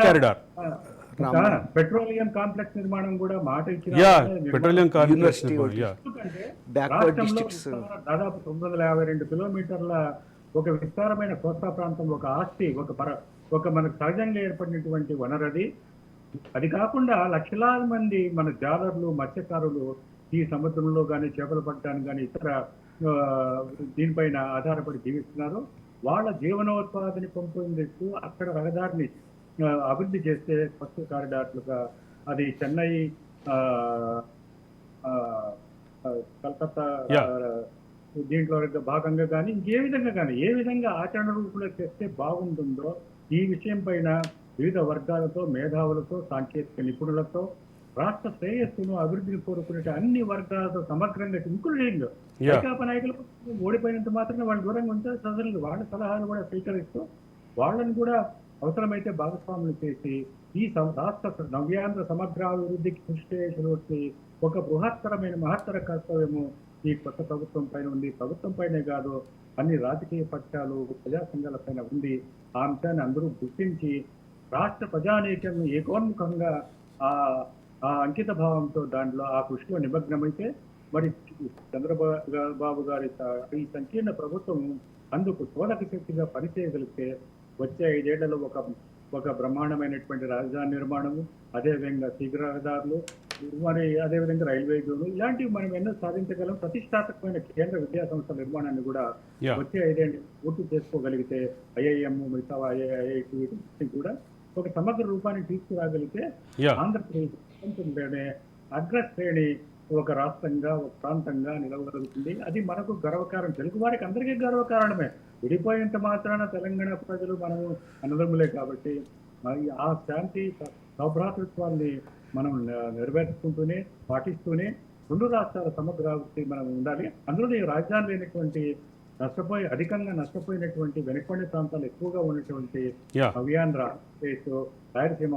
కారిడార్ పెట్రోలియం కాంప్లెక్స్ నిర్మాణం కూడా మాట ఇచ్చిన పెట్రోలియం కాంప్లెక్స్ దాదాపు 952 కిలోమీటర్ల ఒక విస్తారమైన కోస్తా ప్రాంతం, ఒక ఆస్తి, ఒక మనకు సహజంగా ఏర్పడినటువంటి వనరది. అది కాకుండా లక్షలాది మంది మన జాలర్లు, మత్స్యకారులు ఈ సముద్రంలో కానీ చేపలు పట్టడానికి కానీ ఇతర దీనిపైన ఆధారపడి జీవిస్తున్నారు. వాళ్ళ జీవనోత్పాదన పెంపొందిస్తూ అక్కడ రహదారిని అభివృద్ధి చేస్తే కొత్త కారిడార్లుగా అది చెన్నై, కలకత్తా దీంట్లో భాగంగా కానీ ఇంకే విధంగా కానీ ఏ విధంగా ఆచరణ రూపంలో చేస్తే బాగుంటుందో ఈ విషయం పైన వివిధ వర్గాలతో, మేధావులతో, సాంకేతిక నిపుణులతో రాష్ట్ర శ్రేయస్సును అభివృద్ధిని కోరుకునే అన్ని వర్గాలతో సమగ్రంగా ఇంక్లూడింగ్ వైకాపా నాయకులు ఓడిపోయినంత మాత్రమే వాళ్ళ దూరంగా ఉంటే ప్రజలు వాళ్ళ సలహాలు కూడా స్వీకరిస్తూ వాళ్ళని కూడా అవసరమైతే భాగస్వాములు చేసి ఈ రాష్ట్ర నవ్యాంధ్ర సమగ్రాభివృద్ధికి కృషి చేసి ఒక బృహత్తరమైన మహత్తర కర్తవ్యము ఈ కొత్త ప్రభుత్వం పైన ఉంది. ప్రభుత్వం పైనే కాదు, అన్ని రాజకీయ పక్షాలు, ప్రజా సంఘాల పైన ఉంది. ఆ అంశాన్ని అందరూ గుర్తించి రాష్ట్ర ప్రజానీకం ఏకోన్ముఖంగా ఆ అంకిత భావంతో దాంట్లో ఆ కృషిలో నిమగ్నమైతే మరి చంద్రబాబు గారి ఈ సంకీర్ణ ప్రభుత్వం అందుకు తోడక శక్తిగా పనిచేయగలిగితే వచ్చే 5 ఏళ్లలో ఒక బ్రహ్మాండమైనటువంటి రాజధాని నిర్మాణము, అదేవిధంగా శీఘ్ర రహదారులు, మరి అదేవిధంగా రైల్వే జోన్లు ఇలాంటివి మనం ఎన్నో సాధించగలం. ప్రతిష్టాత్మకమైన కేంద్ర విద్యా సంస్థల నిర్మాణాన్ని కూడా వచ్చే 5 ఏళ్ళు పూర్తి చేసుకోగలిగితే ఐఐఎం, మిగతా ఐఐటి కూడా ఒక సమగ్ర రూపాన్ని తీసుకురాగలిగితే ఆంధ్రప్రదేశ్ ప్రపంచంలోనే అగ్రశ్రేణి ఒక రాష్ట్రంగా, ఒక ప్రాంతంగా నిలవగలుగుతుంది. అది మనకు గర్వకారణం, తెలుగు వారికి అందరికీ గర్వకారణమే. విడిపోయేంత మాత్రాన తెలంగాణ ప్రజలు మనము అన్నదమ్ములే కాబట్టి మరి ఆ శాంతి సౌభ్రాతృత్వాన్ని మనం నెరవేర్చుకుంటూనే పాటిస్తూనే 2 రాష్ట్రాల సమగ్రాభివృద్ధి మనం ఉండాలి. అందులో రాజధాని లేనటువంటి అధికంగా నష్టపోయినటువంటి వెనుకబడిన ప్రాంతాలు ఎక్కువగా ఉన్నటువంటి నవ్యాంధ్ర ఆంధ్రప్రదేశ్, రాయలసీమ,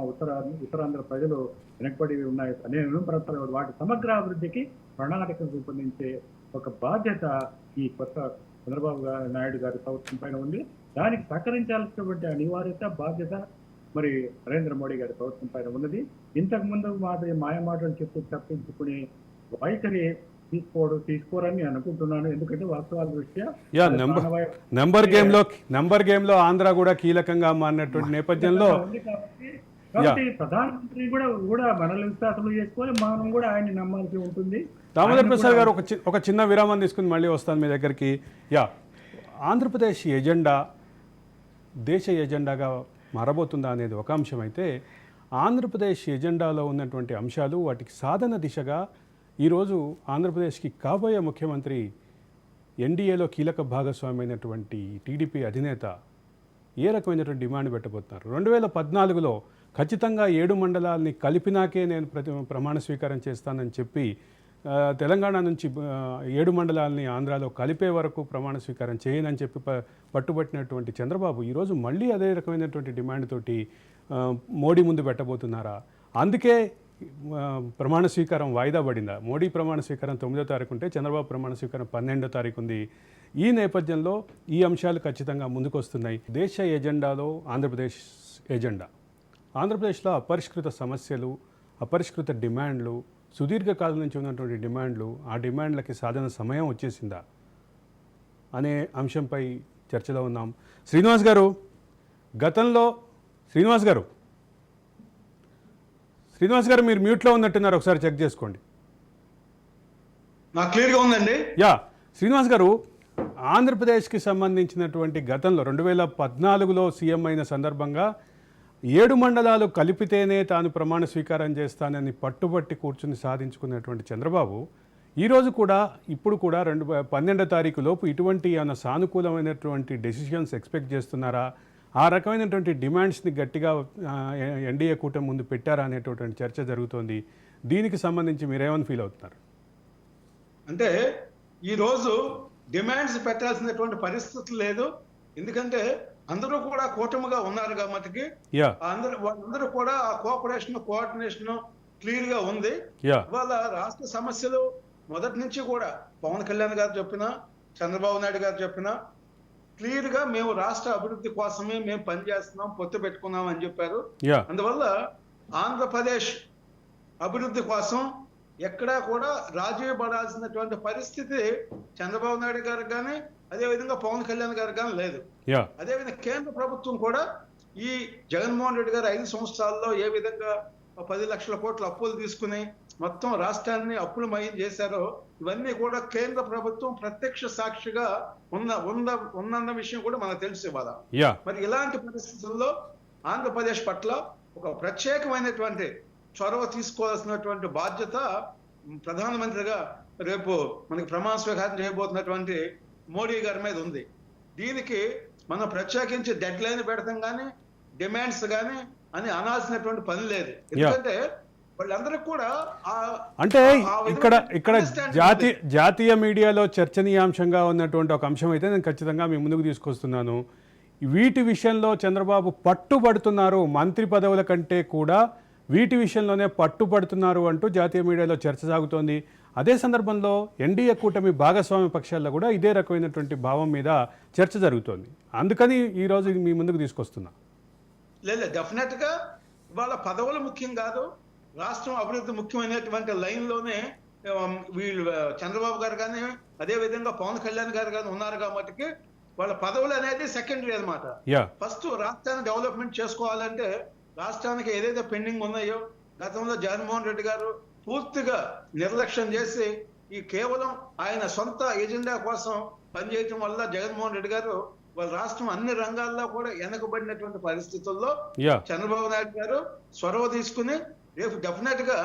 ఉత్తరాంధ్ర ప్రజలు వెనకబడి ఉన్నాయి అనేక ప్రాంతాలు. వాటి సమగ్ర అభివృద్ధికి ప్రణాళికలు రూపొందించే ఒక బాధ్యత ఈ కొత్త చంద్రబాబు నాయుడు గారి ప్రభుత్వం పైన ఉంది. దానికి సహకరించాల్సినటువంటి అనివార్యత, బాధ్యత మరి నరేంద్ర మోడీ గారి ప్రభుత్వం పైన ఉన్నది. ఇంతకు ముందు మాయమాటలు చెప్పి తప్పించుకుని వైఖరి తీసుకోరని అనుకుంటున్నాను. ఎందుకంటే వాస్తవాల దృష్ట్యా నెంబర్ గేమ్ లో ఆంధ్ర కూడా కీలకంగా మారినటువంటి నేపథ్యంలో కాబట్టి ప్రధానమంత్రి కూడా మనల్ని విశ్వాసంలో చేసుకోవాలి, మనం కూడా ఆయన్ని నమ్మాల్సి ఉంటుంది. దామోదర్ ప్రసాద్ గారు ఒక చిన్న విరామం తీసుకుని మళ్ళీ వస్తాను మీ దగ్గరికి. ఆంధ్రప్రదేశ్ ఎజెండా దేశ ఎజెండాగా మారబోతుందా అనేది ఒక అంశం అయితే, ఆంధ్రప్రదేశ్ ఎజెండాలో ఉన్నటువంటి అంశాలు వాటికి సాధన దిశగా ఈరోజు ఆంధ్రప్రదేశ్కి కాబోయే ముఖ్యమంత్రి ఎన్డీఏలో కీలక భాగస్వామి అయినటువంటి టీడీపీ అధినేత ఏ రకమైనటువంటి డిమాండ్ పెట్టబోతున్నారు? 2014లో ఖచ్చితంగా 7 మండలాల్ని కలిపినాకే నేను ప్రమాణ స్వీకారం చేస్తానని చెప్పి తెలంగాణ నుంచి 7 మండలాల్ని ఆంధ్రాలో కలిపే వరకు ప్రమాణ స్వీకారం చేయనని చెప్పి పట్టుబట్టినటువంటి చంద్రబాబు ఈరోజు మళ్ళీ అదే రకమైనటువంటి డిమాండ్ తోటి మోడీ ముందు పెట్టబోతున్నారా? అందుకే ప్రమాణ స్వీకారం వాయిదా పడిందా? మోడీ ప్రమాణ స్వీకారం 9వ తారీఖు ఉంటే చంద్రబాబు ప్రమాణ స్వీకారం 12వ తారీఖు ఉంది. ఈ నేపథ్యంలో ఈ అంశాలు ఖచ్చితంగా ముందుకు వస్తున్నాయి. దేశ ఎజెండాలో ఆంధ్రప్రదేశ్ ఎజెండా, ఆంధ్రప్రదేశ్లో అపరిష్కృత సమస్యలు, అపరిష్కృత డిమాండ్లు, సుదీర్ఘకాలం నుంచి ఉన్నటువంటి డిమాండ్లు, ఆ డిమాండ్లకి సాధన సమయం వచ్చేసిందా అనే అంశంపై చర్చలో ఉన్నాం. శ్రీనివాస్ గారు, గతంలో శ్రీనివాస్ గారు మీరు మ్యూట్లో ఉన్నట్టున్నారు, ఒకసారి చెక్ చేసుకోండి. నాకు క్లియర్గా ఉందండి. శ్రీనివాస్ గారు, ఆంధ్రప్రదేశ్కి సంబంధించినటువంటి గతంలో 2014లో సీఎం అయిన సందర్భంగా 7 మండలాలు కలిపితేనే తాను ప్రమాణ స్వీకారం చేస్తానని పట్టుబట్టి కూర్చుని సాధించుకున్నటువంటి చంద్రబాబు ఈరోజు కూడా ఇప్పుడు కూడా 12వ తారీఖు లోపు ఇటువంటి ఏమైనా సానుకూలమైనటువంటి డెసిషన్స్ ఎక్స్పెక్ట్ చేస్తున్నారా, ఆ రకమైనటువంటి డిమాండ్స్ని గట్టిగా ఎన్డీఏ కూటమి ముందు పెట్టారా అనేటటువంటి చర్చ జరుగుతోంది. దీనికి సంబంధించి మీరేమని ఫీల్ అవుతున్నారు? అంటే ఈరోజు డిమాండ్స్ పెట్టాల్సినటువంటి పరిస్థితి లేదు. ఎందుకంటే అందరూ కూడా కూటమిగా ఉన్నారు కాబట్టి వాళ్ళందరూ కూడా ఆ కోఆర్డినేషన్ క్లియర్ గా ఉంది. వాళ్ళ రాష్ట్ర సమస్యలు మొదటి నుంచి కూడా పవన్ కళ్యాణ్ గారు చెప్పినా, చంద్రబాబు నాయుడు గారు చెప్పినా క్లియర్ గా మేము రాష్ట్ర అభివృద్ధి కోసమే మేము పనిచేస్తున్నాం, పొత్తు పెట్టుకున్నాం అని చెప్పారు. అందువల్ల ఆంధ్రప్రదేశ్ అభివృద్ధి కోసం ఎక్కడా కూడా రాజీ పడాల్సినటువంటి పరిస్థితి చంద్రబాబు నాయుడు గారికి కానీ అదేవిధంగా పవన్ కళ్యాణ్ గారికి కానీ లేదు. అదేవిధంగా కేంద్ర ప్రభుత్వం కూడా ఈ జగన్మోహన్ రెడ్డి గారు 5 సంవత్సరాల్లో ఏ విధంగా 10 లక్షల కోట్ల అప్పులు తీసుకుని మొత్తం రాష్ట్రాన్ని అప్పులమయం చేశారో ఇవన్నీ కూడా కేంద్ర ప్రభుత్వం ప్రత్యక్ష సాక్షిగా ఉన్న విషయం కూడా మనకు తెలుసు ఇవాళ. మరి ఇలాంటి పరిస్థితుల్లో ఆంధ్రప్రదేశ్ పట్ల ఒక ప్రత్యేకమైనటువంటి చొరవ తీసుకోవాల్సినటువంటి బాధ్యత ప్రధానమంత్రిగా రేపు మనకి ప్రమాణ స్వీకారం చేయబోతున్నటువంటి మోడీ గారి మీద ఉంది. దీనికి మనం ప్రత్యేకించి డెడ్ లైన్ పెడతాం కానీ డిమాండ్స్ కానీ అని అనాల్సినటువంటి పని లేదు. ఎందుకంటే వాళ్ళందరూ కూడా అంటే ఇక్కడ జాతీయ మీడియాలో చర్చనీయాంశంగా ఉన్నటువంటి ఒక అంశం అయితే నేను ఖచ్చితంగా మీ ముందుకు తీసుకొస్తున్నాను. వీటి విషయంలో చంద్రబాబు పట్టుబడుతున్నారు, మంత్రి పదవుల కంటే కూడా వీటి విషయంలోనే పట్టుబడుతున్నారు అంటూ జాతీయ మీడియాలో చర్చ సాగుతోంది. అదే సందర్భంలో ఎన్డీఏ కూటమి భాగస్వామ్య పక్షాల్లో కూడా ఇదే రకమైనటువంటి భావం మీద చర్చ జరుగుతోంది. అందుకని ఈరోజు మీ ముందుకు తీసుకొస్తున్నా. లేదు, డెఫినెట్ గా వాళ్ళ పదవులు ముఖ్యం కాదు, రాష్ట్రం అభివృద్ధి ముఖ్యమైనటువంటి లైన్లోనే వీళ్ళు చంద్రబాబు గారు కానీ అదే విధంగా పవన్ కళ్యాణ్ గారు కానీ ఉన్నారు కాబట్టి వాళ్ళ పదవులు అనేది సెకండరీ అనమాట. ఫస్ట్ రాష్ట్రాన్ని డెవలప్మెంట్ చేసుకోవాలంటే రాష్ట్రానికి ఏదైతే పెండింగ్ ఉన్నాయో గతంలో జగన్మోహన్ రెడ్డి గారు పూర్తిగా నిర్లక్ష్యం చేసి ఈ కేవలం ఆయన సొంత ఎజెండా కోసం పనిచేయటం వల్ల జగన్మోహన్ రెడ్డి గారు వాళ్ళ రాష్ట్రం అన్ని రంగాల్లో కూడా వెనకబడినటువంటి పరిస్థితుల్లో చంద్రబాబు నాయుడు గారు చొరవ తీసుకుని రేపు డెఫినెట్ గా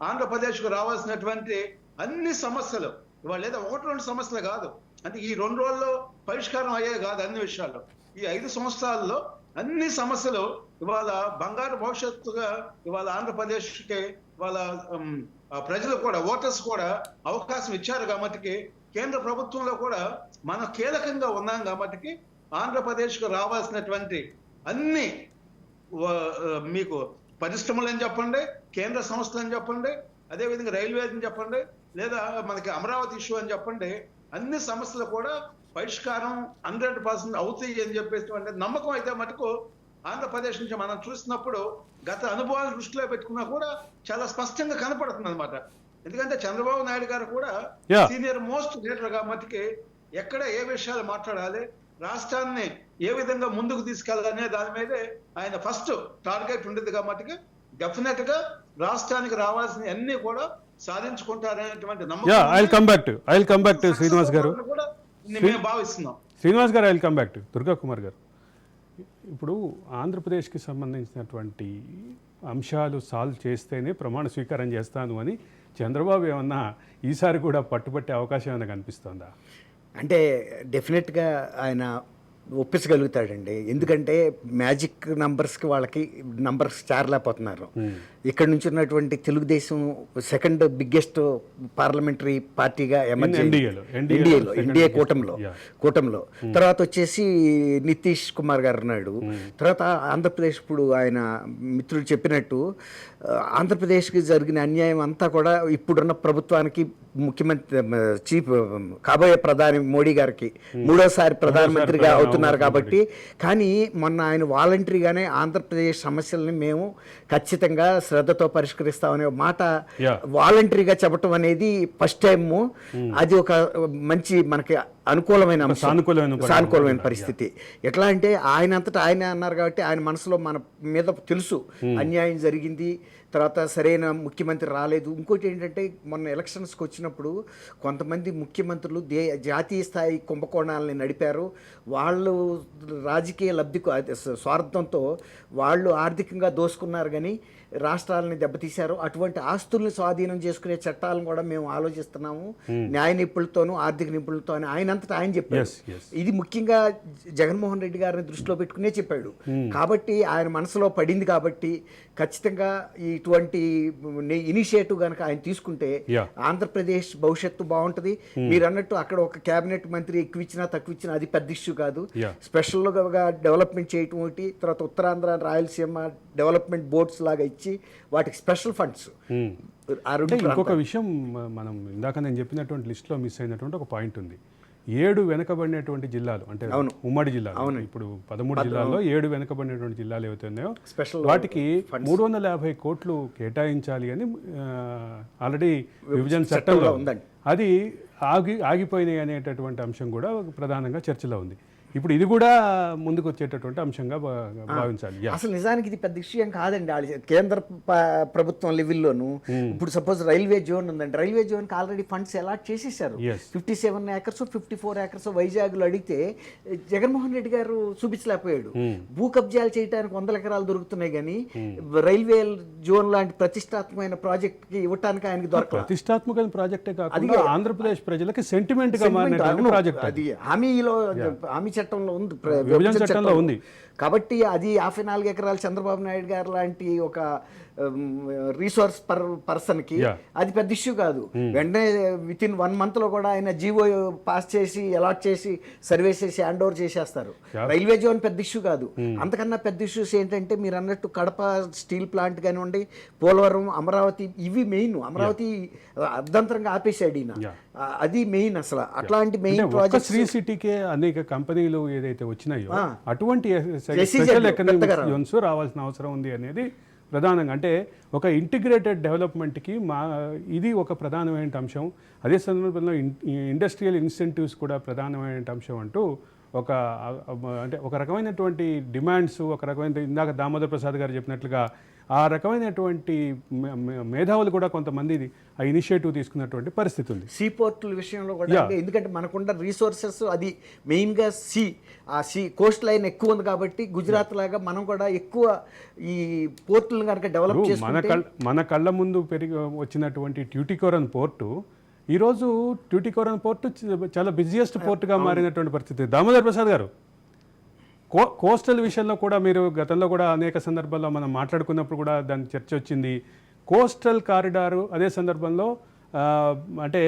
ఆంధ్రప్రదేశ్ కు రావాల్సినటువంటి అన్ని సమస్యలు ఇవాళ లేదా 1-2 సమస్యలు కాదు, అంటే ఈ 2 రోజుల్లో పరిష్కారం అయ్యే కాదు అన్ని విషయాల్లో. ఈ 5 సంవత్సరాల్లో అన్ని సమస్యలు ఇవాళ బంగారు భవిష్యత్తుగా ఇవాళ ఆంధ్రప్రదేశ్కి వాళ్ళ ప్రజలు కూడా ఓటర్స్ కూడా అవకాశం ఇచ్చారు కాబట్టి కేంద్ర ప్రభుత్వంలో కూడా మనం కీలకంగా ఉన్నాం కాబట్టి ఆంధ్రప్రదేశ్కు రావాల్సినటువంటి అన్ని మీకు పరిశ్రమలు అని చెప్పండి, కేంద్ర సంస్థలు అని చెప్పండి, అదేవిధంగా రైల్వే అని చెప్పండి, లేదా మనకి అమరావతి ఇష్యూ అని చెప్పండి, అన్ని సమస్యలు కూడా పరిష్కారం 100% అవుతాయి అని చెప్పేసి నమ్మకం అయితే మటుకు ఆంధ్రప్రదేశ్ నుంచి మనం చూసినప్పుడు గత అనుభవాలు దృష్టిలో పెట్టుకున్నా కూడా చాలా స్పష్టంగా కనపడుతుంది అనమాట. ఎందుకంటే చంద్రబాబు నాయుడు గారు కూడా సీనియర్ మోస్ట్ లీడర్ కాబట్టి ఎక్కడ ఏ విషయాలు మాట్లాడాలి, రాష్ట్రాన్ని ఏ విధంగా ముందుకు తీసుకెళ్లాలనే దాని మీదే ఆయన ఫస్ట్ టార్గెట్ ఉండేది కాబట్టి డెఫినెట్ గా రాష్ట్రానికి రావాల్సిన అన్ని కూడా సాధించుకుంటారనేటువంటి నమ్మకం. I will come back to Srinivas గారు. మేము భావిస్తున్నాం. శ్రీనివాస్ గారు, I will come back to Durga Kumar గారు. ఇప్పుడు ఆంధ్రప్రదేశ్కి సంబంధించినటువంటి అంశాలు సాల్వ్ చేస్తేనే ప్రమాణ స్వీకారం చేస్తాను అని చంద్రబాబు ఏమన్నా ఈసారి కూడా పట్టుబట్టే అవకాశం ఏమైనా కనిపిస్తుందా? అంటే డెఫినెట్గా ఆయన ఒప్పించగలుగుతాడండి. ఎందుకంటే మ్యాజిక్ నంబర్స్కి వాళ్ళకి నంబర్స్ చేరలేకపోతున్నారు. ఇక్కడ నుంచి ఉన్నటువంటి తెలుగుదేశం సెకండ్ బిగ్గెస్ట్ పార్లమెంటరీ పార్టీగా ఎన్డీఏ కూటమిలో తర్వాత వచ్చేసి నితీష్ కుమార్ గారు ఉన్నాడు. తర్వాత ఆంధ్రప్రదేశ్ ఇప్పుడు ఆయన మిత్రులు చెప్పినట్టు ఆంధ్రప్రదేశ్కి జరిగిన అన్యాయం అంతా కూడా ఇప్పుడున్న ప్రభుత్వానికి ముఖ్యమంత్రి చీఫ్ కాబోయే ప్రధాని మోడీ గారికి 3వ ప్రధానమంత్రిగా అవుతున్నారు కాబట్టి. కానీ మొన్న ఆయన వాలంటరీగానే ఆంధ్రప్రదేశ్ సమస్యల్ని మేము ఖచ్చితంగా శ్రద్ధతో పరిష్కరిస్తామనే మాట వాలంటరీగా చెప్పటం అనేది ఫస్ట్ టైము. అది ఒక మంచి మనకి అనుకూలమైన అంశం. సానుకూలమైన సానుకూలమైన పరిస్థితి. ఎట్లా అంటే ఆయన అంతటా ఆయన అన్నారు కాబట్టి ఆయన మనసులో మన మీద తెలుసు అన్యాయం జరిగింది, తర్వాత సరైన ముఖ్యమంత్రి రాలేదు. ఇంకోటి ఏంటంటే మొన్న ఎలక్షన్స్కి వచ్చినప్పుడు కొంతమంది ముఖ్యమంత్రులు జాతీయ స్థాయి కుంభకోణాలని నడిపారు. వాళ్ళు రాజకీయ లబ్ధి స్వార్థంతో వాళ్ళు ఆర్థికంగా దోసుకున్నారు కానీ రాష్ట్రాలని దెబ్బతీశారు. అటువంటి ఆస్తుల్ని స్వాధీనం చేసుకునే చట్టాలను కూడా మేము ఆలోచిస్తున్నాము న్యాయ నిపుణులతోనూ ఆర్థిక నిపుణులతో అని ఆయన అంతటా ఆయన చెప్పారు. ఇది ముఖ్యంగా జగన్మోహన్ రెడ్డి గారిని దృష్టిలో పెట్టుకునే చెప్పాడు. కాబట్టి ఆయన మనసులో పడింది కాబట్టి ఖచ్చితంగా ఇటువంటి ఇనిషియేటివ్ కనుక ఆయన తీసుకుంటే ఆంధ్రప్రదేశ్ భవిష్యత్తు బాగుంటుంది. మీరు అన్నట్టు అక్కడ ఒక కేబినెట్ మంత్రి ఎక్కువ ఇచ్చినా తక్కువ ఇచ్చినా అది పెద్ద ఇష్యూ కాదు. స్పెషల్గా డెవలప్మెంట్ చేయటం ఒకటి, తర్వాత ఉత్తరాంధ్ర రాయలసీమ డెవలప్మెంట్ బోర్డ్స్ లాగా ఇచ్చి వాటికి స్పెషల్ ఫండ్స్. ఇంకొక విషయం, మనం ఇందాక నేను చెప్పినటువంటి లిస్ట్లో మిస్ అయినటువంటి ఒక పాయింట్ ఉంది. 7 వెనకబడినటువంటి జిల్లాలు అంటే ఉమ్మడి జిల్లాలు, ఇప్పుడు 13 జిల్లాల్లో 7 వెనకబడినటువంటి జిల్లాలు ఏవైతే ఉన్నాయో వాటికి 350 కోట్లు కేటాయించాలి అని ఆల్రెడీ విభజన చట్టంలో అది ఆగిపోయినాయి అనేటటువంటి అంశం కూడా ప్రధానంగా చర్చలో ఉంది. ఇప్పుడు ఇది కూడా ముందుకు వచ్చేటటువంటి అంశంగా భావించాలి. అసలు నిజానికి ఇది పెద్ద విషయం కాదండి. కేంద్ర ప్రభుత్వం లెవెల్లోనూ ఇప్పుడు సపోజ్ రైల్వే జోన్ ఉందండి, రైల్వే జోన్కి ఆల్రెడీ ఫండ్స్ అలాట్ చేసేసారు. 57 ఏకర్స్ 54 ఏకర్స్ వైజాగ్లో అడిగితే జగన్మోహన్ రెడ్డి గారు చూపించలేకపోయాడు. భూ కబ్జాలు చేయడానికి 100 ఎకరాలు దొరుకుతున్నాయి కానీ రైల్వే జోన్ లాంటి ప్రతిష్టాత్మకమైన ప్రాజెక్ట్కి ఇవ్వడానికి ఆయనకి దొరకదు. ప్రతిష్టాత్మక ప్రాజెక్టే కాకుండా ఆంధ్రప్రదేశ్ ప్రజలకి సెంటిమెంట్ గా మారిన ప్రాజెక్ట్ అది. హామీ చట్టంలో ఉంది, విభజన చట్టంలో ఉంది. కాబట్టి అది 54 ఎకరాలు చంద్రబాబు నాయుడు గారు లాంటి ఒక రీసోర్స్ పర్సన్కి అది పెద్ద ఇష్యూ కాదు. వెంటనే విత్ ఇన్ 1 month లో కూడా ఆయన జీవో పాస్ చేసి అలాట్ చేసి సర్వే చేసి హ్యాండ్ ఓవర్ చేసేస్తారు. రైల్వే జోన్ పెద్ద ఇష్యూ కాదు. అంతకన్నా పెద్ద ఇష్యూస్ ఏంటంటే మీరు అన్నట్టు కడప స్టీల్ ప్లాంట్ కానివ్వండి, పోలవరం, అమరావతి, ఇవి మెయిన్. అమరావతి అర్ధంతరంగా ఆపేసాడు ఈయన, అది మెయిన్. అసలు అట్లాంటి మెయిన్ ప్రాజెక్ట్ శ్రీ సిటీకే అనేక కంపెనీలు ఏదైతే వచ్చినాయో అటువంటి స్పెషల్ ఎకనామిక్ జోన్స్ రావాల్సిన అవసరం ఉంది అనేది ప్రధానంగా. అంటే ఒక ఇంటిగ్రేటెడ్ డెవలప్మెంట్కి ఇది ఒక ప్రధానమైన అంశం. అదే సందర్భంలో ఇండస్ట్రియల్ ఇన్సెంటివ్స్ కూడా ప్రధానమైన అంశం అంటూ ఒక రకమైనటువంటి డిమాండ్స్, ఒక రకమైన ఇందాక దామోదర్ ప్రసాద్ గారు చెప్పినట్లుగా ఆ రకమైనటువంటి మేధావులు కూడా కొంతమంది ఆ ఇనిషియేటివ్ తీసుకున్నటువంటి పరిస్థితి ఉంది. సీ పోర్టుల విషయంలో కూడా, ఎందుకంటే మనకున్న రీసోర్సెస్ అది మెయిన్గా ఆ కోస్ట్ లైన్ ఎక్కువ ఉంది కాబట్టి గుజరాత్ లాగా మనం కూడా ఎక్కువ ఈ పోర్టులను కనుక డెవలప్ చేసుకుంటే మన కళ్ళ ముందు వచ్చినటువంటి ట్యూటికోరన్ పోర్టు ఈరోజు ట్యూటికోరన్ పోర్టు చాలా బిజియెస్ట్ పోర్టుగా మారినటువంటి పరిస్థితి. దామోదర్ ప్రసాద్ గారు, కోస్టల్ విషయంలో కూడా మీరు గతంలో కూడా అనేక సందర్భాల్లో మనం మాట్లాడుకున్నప్పుడు కూడా దాని చర్చ వచ్చింది. కోస్టల్ కారిడారు అదే సందర్భంలో అంటే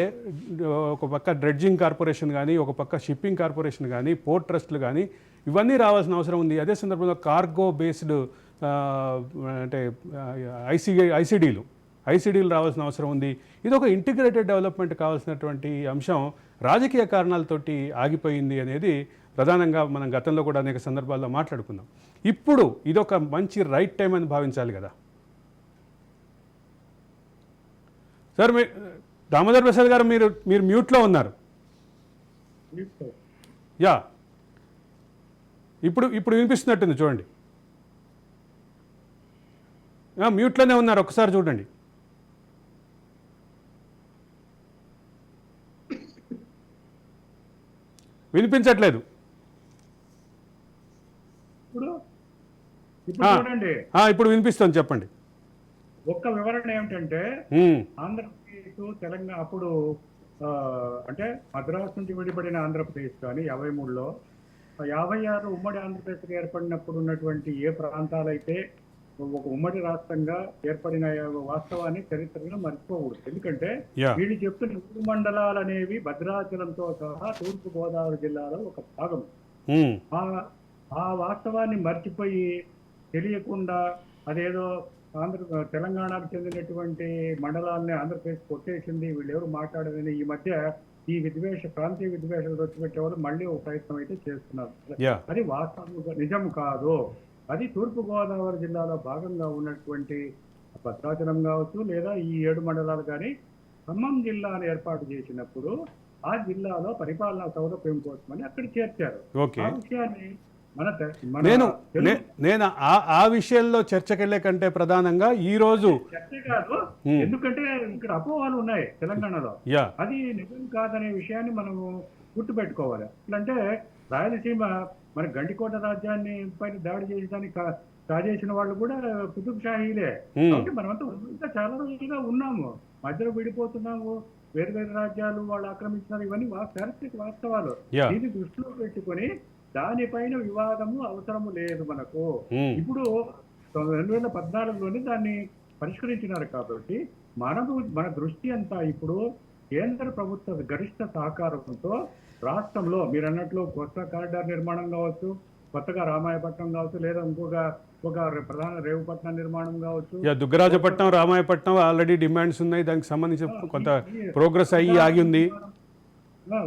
ఒక పక్క డ్రెడ్జింగ్ కార్పొరేషన్ కానీ, ఒక పక్క షిప్పింగ్ కార్పొరేషన్ కానీ, పోర్ట్ ట్రస్ట్లు కానీ ఇవన్నీ రావాల్సిన అవసరం ఉంది. అదే సందర్భంలో కార్గో బేస్డ్ అంటే ఐసీడీలు రావాల్సిన అవసరం ఉంది. ఇది ఒక ఇంటిగ్రేటెడ్ డెవలప్మెంట్ కావాల్సినటువంటి అంశం రాజకీయ కారణాలతోటి ఆగిపోయింది అనేది ప్రధానంగా మనం గతంలో కూడా అనేక సందర్భాల్లో మాట్లాడుకున్నాం. ఇప్పుడు ఇదొక మంచి రైట్ టైం అని భావించాలి కదా సార్. దామోదర్ ప్రసాద్ గారు, మీరు మ్యూట్లో ఉన్నారు. యా, ఇప్పుడు వినిపిస్తున్నట్టుంది చూడండి. మ్యూట్లోనే ఉన్నారు, ఒకసారి చూడండి. వినిపించట్లేదు. ఇప్పుడు వినిపిస్తుంది, చెప్పండి. ఒక్క వివరణ ఏమిటంటే ఆంధ్రప్రదేశ్ తెలంగాణ అప్పుడు అంటే మద్రాసు నుంచి విడిపడిన ఆంధ్రప్రదేశ్ కానీ 53లో 56 ఉమ్మడి ఆంధ్రప్రదేశ్ ఏర్పడినప్పుడు ఉన్నటువంటి ఏ ప్రాంతాలైతే ఒక ఉమ్మడి రాష్ట్రంగా ఏర్పడిన వాస్తవాన్ని చరిత్రలో మర్చిపోకూడదు. ఎందుకంటే వీళ్ళు చెప్తున్న 3 మండలాలు అనేవి భద్రాచలంతో సహా తూర్పు గోదావరి జిల్లాలో ఒక భాగం. ఆ వాస్తవాన్ని మర్చిపోయి తెలియకుండా అదేదో తెలంగాణకు చెందినటువంటి మండలాలని ఆంధ్రప్రదేశ్ కొట్టేసింది, వీళ్ళు ఎవరు మాట్లాడదని ఈ మధ్య ఈ ప్రాంతీయ విద్వేషాలు వచ్చిపెట్టేవాళ్ళు మళ్ళీ ఒక ప్రయత్నం అయితే చేస్తున్నారు. అది వాస్తవం నిజం కాదు. అది తూర్పుగోదావరి జిల్లాలో భాగంగా ఉన్నటువంటి భద్రాచలం కావచ్చు, లేదా ఈ 7 మండలాలు కానీ ఖమ్మం జిల్లాను ఏర్పాటు చేసినప్పుడు ఆ జిల్లాలో పరిపాలనా సౌలభ్యం కోసమని అక్కడ చేర్చారు. ఓకే. ఆ విషయాన్ని మన నేను ఆ విషయంలో చర్చకెళ్లే కంటే ప్రధానంగా ఈ రోజు చర్చ కాదు, ఎందుకంటే ఇక్కడ అపోహలు ఉన్నాయి తెలంగాణలో. అది నిజం కాదనే విషయాన్ని మనము గుర్తుపెట్టుకోవాలి. అంటే రాయలసీమ మన గండికోట రాజ్యాన్ని పైన దాడి చేయడానికి కాజేసిన వాళ్ళు కూడా కుతుబ్ షాహీలే. కాబట్టి మనమంతా ఇంకా చాలా రోజులుగా ఉన్నాము, మధ్యలో విడిపోతున్నాము, వేరు వేరు రాజ్యాలు వాళ్ళు ఆక్రమించినారు, ఇవన్నీ వాస్తవాలు. దీన్ని దృష్టిలో పెట్టుకొని దానిపైన వివాదము అవసరము లేదు మనకు. ఇప్పుడు 2014లోనే దాన్ని పరిష్కరించినారు. కాబట్టి మన దృష్టి అంతా ఇప్పుడు కేంద్ర ప్రభుత్వ గరిష్ట సహకారంతో రాష్ట్రంలో మీరు అన్నట్లు కొత్త కారిడార్ నిర్మాణం కావచ్చు, కొత్తగా రామాయపట్నం కావచ్చు, లేదా ఒక ప్రధాన రేవుపట్నం నిర్మాణం కావచ్చు. దుగ్గరాజపట్నం, రామాయపట్నం ఆల్రెడీ డిమాండ్స్ ఉన్నాయి, దానికి సంబంధించి కొంత ప్రోగ్రెస్ అయ్యి ఆగి ఉంది.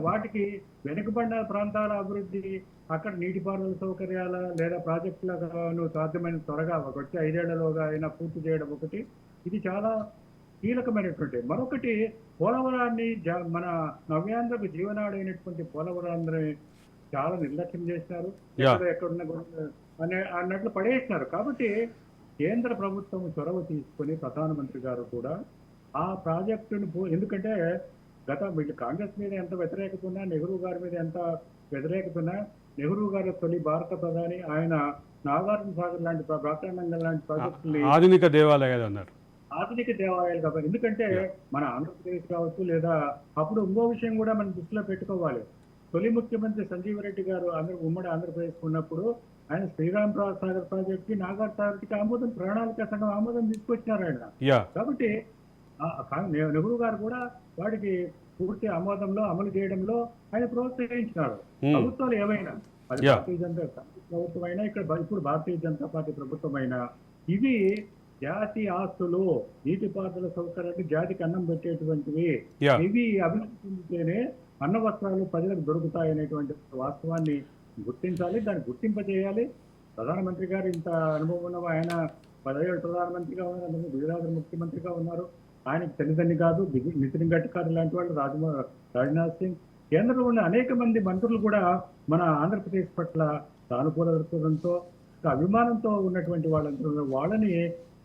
వాటికి వెనుకబడిన ప్రాంతాల అభివృద్ధి, అక్కడ నీటిపారుదల సౌకర్యాల లేదా ప్రాజెక్టులను సాధ్యమైన త్వరగా వచ్చే 5 ఏళ్లలోగా అయినా పూర్తి చేయడం ఒకటి. ఇది చాలా కీలకమైనటువంటి. మరొకటి పోలవరాన్ని మన నవ్యాంధ్రకు జీవనాడైనటువంటి పోలవరాన్ని చాలా నిర్లక్ష్యం చేసినారు, ఎక్కడున్న అన్నట్లు పడేసినారు. కాబట్టి కేంద్ర ప్రభుత్వం చొరవ తీసుకొని ప్రధానమంత్రి గారు కూడా ఆ ప్రాజెక్టును ఎందుకంటే వీళ్ళు కాంగ్రెస్ మీద ఎంత వ్యతిరేకత ఉన్నా, నెహ్రూ గారి మీద ఎంత వ్యతిరేకత ఉన్నా, నెహ్రూ గారి తొలి భారత ప్రధాని ఆయన నాగార్జున సాగర్ లాంటి బ్రాహ్మణంగల్ లాంటి ప్రాజెక్టులు ఆధునిక దేవాలయాలు అన్నారు. ఆధునిక దేవాలయాలు కాబట్టి ఎందుకంటే మన ఆంధ్రప్రదేశ్ కావచ్చు, లేదా అప్పుడు ఇంకో విషయం కూడా మనం దృష్టిలో పెట్టుకోవాలి. తొలి ముఖ్యమంత్రి సంజీవ్ రెడ్డి గారు ఉమ్మడి ఆంధ్రప్రదేశ్ ఉన్నప్పుడు ఆయన శ్రీరామ్ సాగర్ ప్రాజెక్ట్ కి, నాగార్ సాగర్ కి ఆమోదం, ప్రణాళిక సంఘం ఆమోదం తీసుకొచ్చినారు ఆయన. కాబట్టి నెహ్రూ గారు కూడా వాటికి పూర్తి ఆమోదంలో అమలు చేయడంలో ఆయన ప్రోత్సహించినారు. ప్రభుత్వాలు ఏమైనా, అది భారతీయ జనతా పార్టీ ప్రభుత్వం అయినా, ఇప్పుడు భారతీయ జనతా పార్టీ ప్రభుత్వం అయినా, ఇవి జాతి ఆస్తులు, నీటిపారుదల సౌకర్యాలు, జాతికి అన్నం పెట్టేటువంటివి. ఇవి అభివృద్ధి చెందితేనే అన్న వస్త్రాలు ప్రజలకు దొరుకుతాయనేటువంటి వాస్తవాన్ని గుర్తించాలి, దాన్ని గుర్తింపజేయాలి. ప్రధానమంత్రి గారు ఇంత అనుభవం ఉన్న ఆయన 10 ఏళ్ళు ప్రధానమంత్రిగా ఉన్నారు, గుజరాత్ ముఖ్యమంత్రిగా ఉన్నారు. ఆయనకు తల్లిదండ్రి కాదు, నితిన్ గడ్కరీ లాంటి వాళ్ళు, రాజ్నాథ్ సింగ్, కేంద్రంలో ఉన్న అనేక మంది మంత్రులు కూడా మన ఆంధ్రప్రదేశ్ పట్ల సానుకూల దృక్పథంతో, అభిమానంతో ఉన్నటువంటి వాళ్ళని